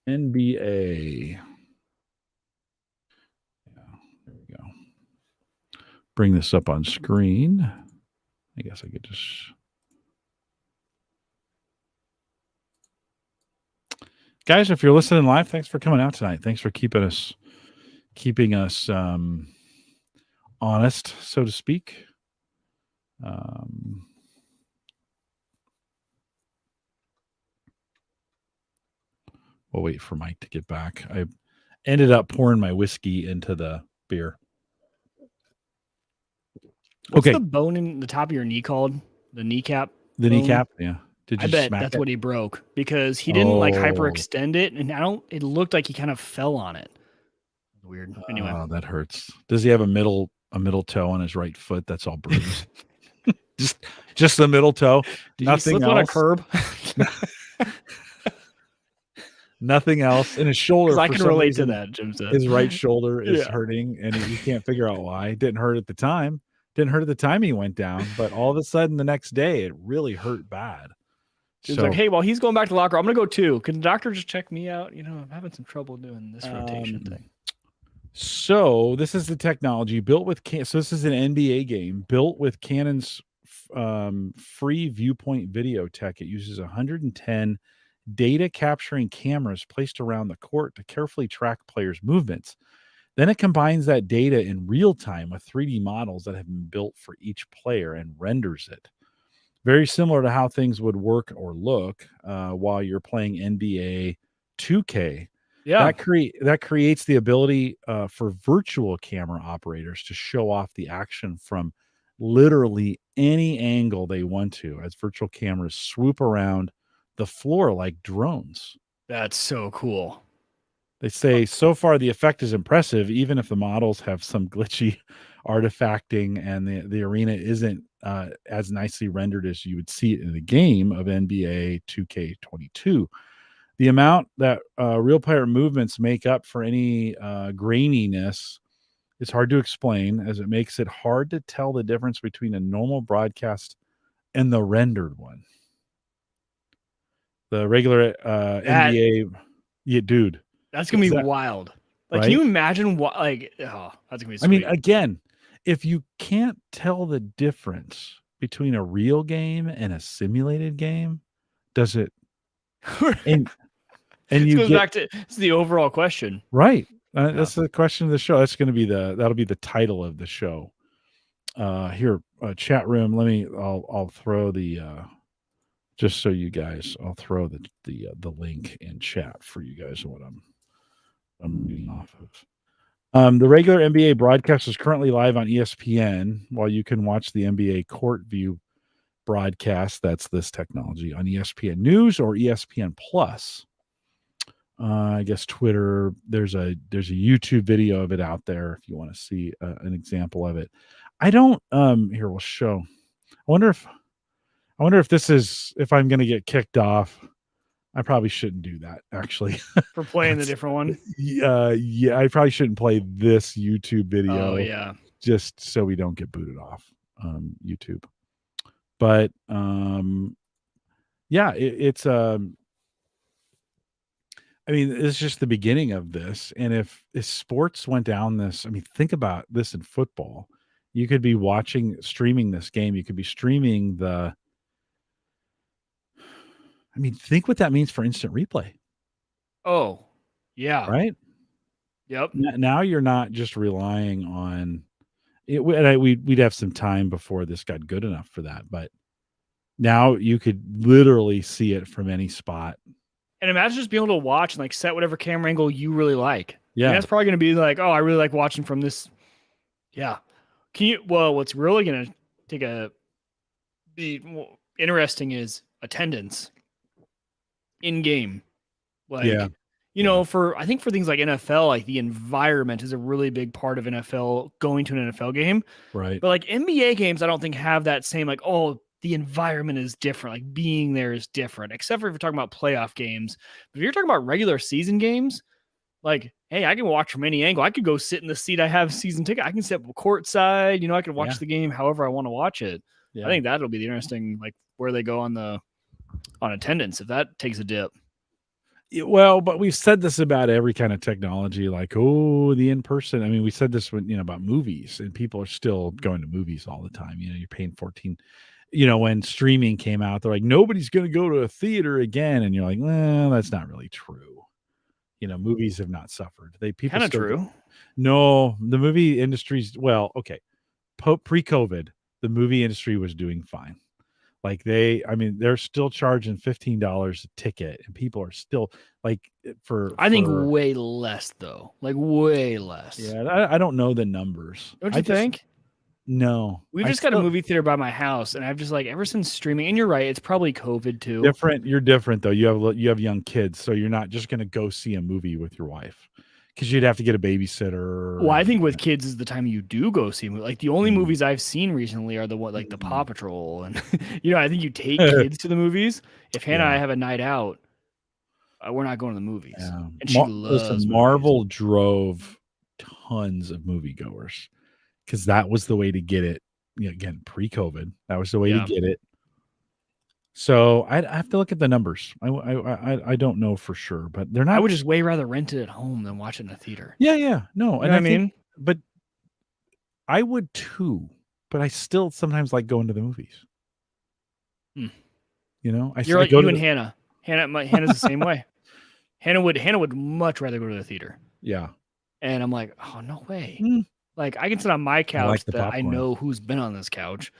NBA. Yeah, there we go. Bring this up on screen. I guess I could just. Guys, if you're listening live, thanks for coming out tonight. Thanks for keeping us honest, so to speak. We'll wait for Mike to get back. I ended up pouring my whiskey into the beer. What's the bone in the top of your knee called? The kneecap? The bone? Kneecap, yeah. I bet that's what he broke because he didn't like hyperextend it, and it looked like he kind of fell on it. Weird. Anyway. Oh, that hurts. Does he have a middle toe on his right foot? That's all bruised. just the middle toe. Did nothing else. On a curb. Nothing else. And his shoulder. I can relate to that, Jim said. His right shoulder is hurting, and he can't figure out why. It didn't hurt at the time. Didn't hurt at the time he went down, but all of a sudden the next day it really hurt bad. He's like, hey, while he's going back to the locker, I'm going to go too. Can the doctor just check me out? I'm having some trouble doing this rotation thing. So this is the technology built with so this is an NBA game built with Canon's free viewpoint video tech. It uses 110 data capturing cameras placed around the court to carefully track players' movements. Then it combines that data in real time with 3D models that have been built for each player and renders it. Very similar to how things would work or look while you're playing NBA 2K. Yeah, that creates the ability for virtual camera operators to show off the action from literally any angle they want to, as virtual cameras swoop around the floor like drones. That's so cool. They say so far the effect is impressive, even if the models have some glitchy artifacting and the arena isn't as nicely rendered as you would see it in the game of NBA 2K22. The amount that real player movements make up for any graininess is hard to explain, as it makes it hard to tell the difference between a normal broadcast and the rendered one. The regular NBA, dude. That's going to be wild. Like, right? Can you imagine what, like, oh, that's going to be sweet. I mean, again, if you can't tell the difference between a real game and a simulated game, does it? And you goes back to the overall question. Right. That's the question of the show. That's going to be that'll be the title of the show. Here, chat room. I'll throw the, just so you guys, I'll throw the link in chat for you guys what I'm reading off of. The regular NBA broadcast is currently live on ESPN, while you can watch the NBA Court View broadcast. That's this technology on ESPN News or ESPN Plus. I guess Twitter. There's a YouTube video of it out there if you want to see an example of it. I don't. Here we'll show. I wonder if this is, if I'm going to get kicked off. I probably shouldn't do that, actually. For playing the different one? Yeah, I probably shouldn't play this YouTube video. Oh, yeah. Just so we don't get booted off YouTube. But, yeah, it's I mean, it's just the beginning of this. And if sports went down this, I mean, think about this in football. You could be streaming this game. You could be streaming the I mean, think what that means for instant replay. Oh, yeah. Right. Yep. Now you're not just relying on it. We'd have some time before this got good enough for that, but now you could literally see it from any spot. And imagine just being able to watch and like set whatever camera angle you really like. Yeah. And that's probably going to be like, oh, I really like watching from this. Yeah. What's really going to be interesting is attendance in game. Like, I think for things like NFL, like the environment is a really big part of NFL, going to an NFL game. Right. But like NBA games, I don't think have that same, like, oh, the environment is different. Like being there is different, except for if you're talking about playoff games. But if you're talking about regular season games, like, hey, I can watch from any angle. I could go sit in the seat. I have season ticket. I can sit courtside. I can watch the game however I want to watch it. Yeah. I think that'll be the interesting, like where they go on attendance if that takes a dip. Well, but we've said this about every kind of technology, like, oh, the in-person. I mean, we said this when, about movies, and people are still going to movies all the time. You're paying 14. When streaming came out, they're like, nobody's going to go to a theater again. And you're like, well, that's not really true. Movies have not suffered. People kind of true. No, the movie industry's, well, okay. Pre-COVID, the movie industry was doing fine. Like they're still charging $15 a ticket, and people are still like I think way less though, like way less. Yeah, I don't know the numbers. Don't you think? No, we've just got a movie theater by my house, and I've just like ever since streaming. And you're right, it's probably COVID too. You're different though. You have young kids, so you're not just going to go see a movie with your wife. Because you'd have to get a babysitter. Well, I think with kids is the time you do go see movies. Like the only movies I've seen recently are the Paw Patrol, and I think you take kids to the movies. If Hannah and I have a night out, we're not going to the movies. Yeah. And she loves Marvel drove tons of moviegoers because that was the way to get it. Again, pre-COVID, that was the way to get it. So I have to look at the numbers. I don't know for sure, but they're not. I would just way rather rent it at home than watch it in a theater. Yeah, no, and I mean, but I would too. But I still sometimes like going to the movies. You're like you and Hannah. Hannah's the same way. Hannah would much rather go to the theater. Yeah, and I'm like, oh no way. Like I can sit on my couch I know who's been on this couch.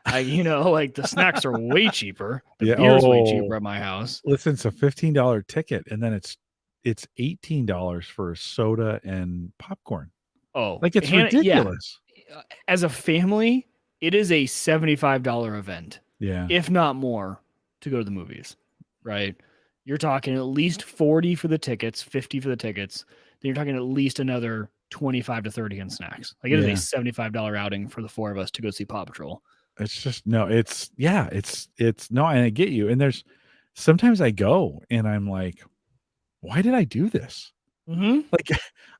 Like the snacks are way cheaper. The beer's way cheaper at my house. Listen, it's a $15 ticket, and then it's $18 for a soda and popcorn. Oh, like it's ridiculous. Yeah. As a family, it is a $75 event. Yeah, if not more, to go to the movies. Right? You're talking at least 40 for the tickets, 50 for the tickets. Then you're talking at least another 25 to 30 in snacks. Like it is a $75 outing for the four of us to go see Paw Patrol. It's just no, it's no, and I get you. And there's sometimes I go and I'm like, why did I do this? Like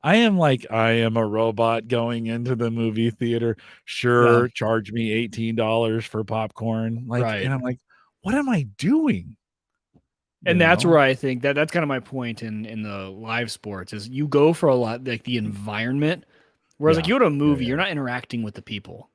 I am a robot going into the movie theater. Sure, charge me $18 for popcorn. And I'm like, what am I doing? And that's where I think that's kind of my point in the live sports is you go for a lot like the environment, whereas like you go to a movie, you're not interacting with the people.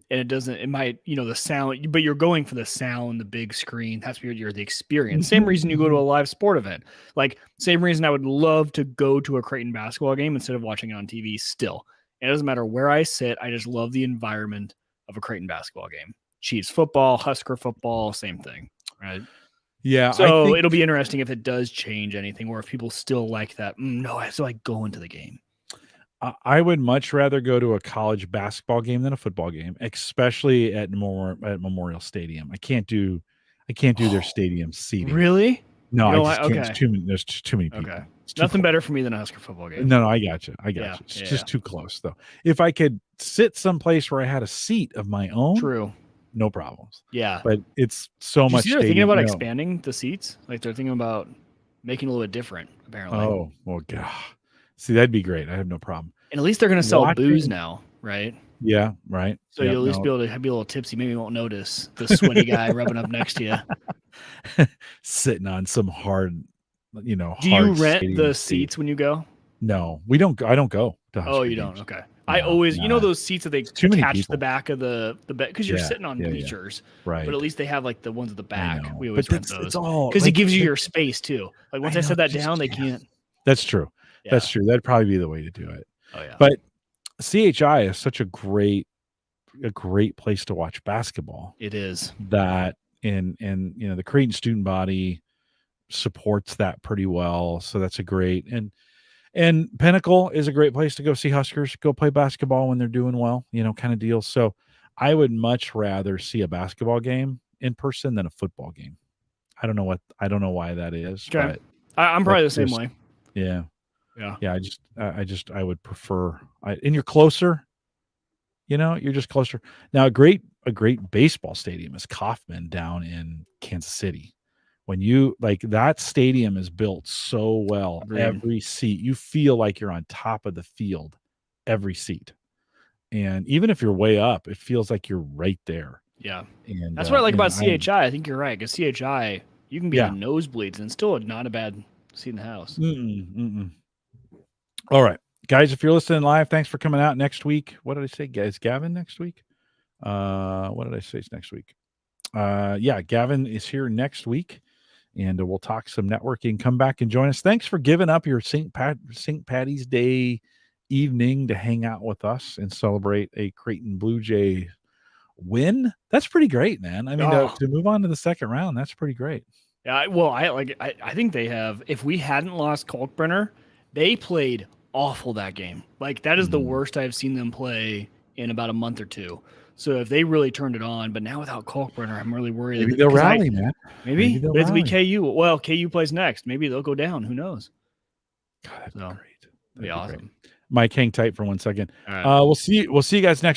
And it might, the sound, but you're going for the sound, the big screen. That's where you're the experience. Same reason you go to a live sport event. Like same reason I would love to go to a Creighton basketball game instead of watching it on TV still. It doesn't matter where I sit. I just love the environment of a Creighton basketball game. Chiefs football, Husker football, same thing. Right. Yeah. So it'll be interesting if it does change anything or if people still like that. No, I still like going to the game. I would much rather go to a college basketball game than a football game, especially at Memorial Stadium. I can't do their stadium seating. Really? No, I just can't. Okay. There's too many people. Okay. Nothing better for me than a Husker football game. No, I got you. It's just too close, though. If I could sit someplace where I had a seat of my own, true, no problems. Yeah, but it's so much. They're thinking about expanding the seats. Like they're thinking about making it a little bit different. Apparently. Oh, well, God. See, that'd be great. I have no problem. And at least they're going to sell booze now, right? Yeah, right. So you'll at least be able to be a little tipsy. Maybe you won't notice the sweaty guy rubbing up next to you. Sitting on some hard, Do you rent the seats when you go? No, we don't. I don't go to Husker you games. don't? Okay. I always, you know, those seats that they attach to the back of the bed because you're sitting on bleachers, right? But at least they have like the ones at the back. We always rent those. It's all because it gives you your space too. Like once I set that down, they can't. That's true. Yeah. That's true. That'd probably be the way to do it. Oh yeah. But CHI is such a great place to watch basketball. It is. That and you know the Creighton student body supports that pretty well. So that's a great and Pinnacle is a great place to go see Huskers go play basketball when they're doing well, you know, kind of deal. So I would much rather see a basketball game in person than a football game. I don't know why that is. Okay. But I'm probably the same way. Yeah. Yeah. Yeah. I would prefer, and you're closer, you know, you're just closer. Now, a great baseball stadium is Kauffman down in Kansas City. When you like that stadium is built so well, every seat, you feel like you're on top of the field, every seat. And even if you're way up, it feels like you're right there. Yeah. And that's what I like about CHI. I think you're right. Because CHI, you can be in nosebleeds and still not a bad seat in the house. All right. Guys, if you're listening live, thanks for coming out next week. What did I say? Is Gavin next week? What did I say is next week? Yeah, Gavin is here next week. And we'll talk some networking. Come back and join us. Thanks for giving up your St. Patty's Day evening to hang out with us and celebrate a Creighton Blue Jay win. That's pretty great, man. I mean, to move on to the second round, that's pretty great. Yeah, well, I think they have. If we hadn't lost Kalkbrenner, they played awful that game. Like that is the worst I've seen them play in about a month or two. So if they really turned it on, but now without Kalkbrenner, I'm really worried. Maybe they'll rally, man. Maybe it'll be KU. Well, KU plays next. Maybe they'll go down. Who knows? God, that'd be great. That'd be awesome. Mike, hang tight for 1 second. All right. We'll see you guys next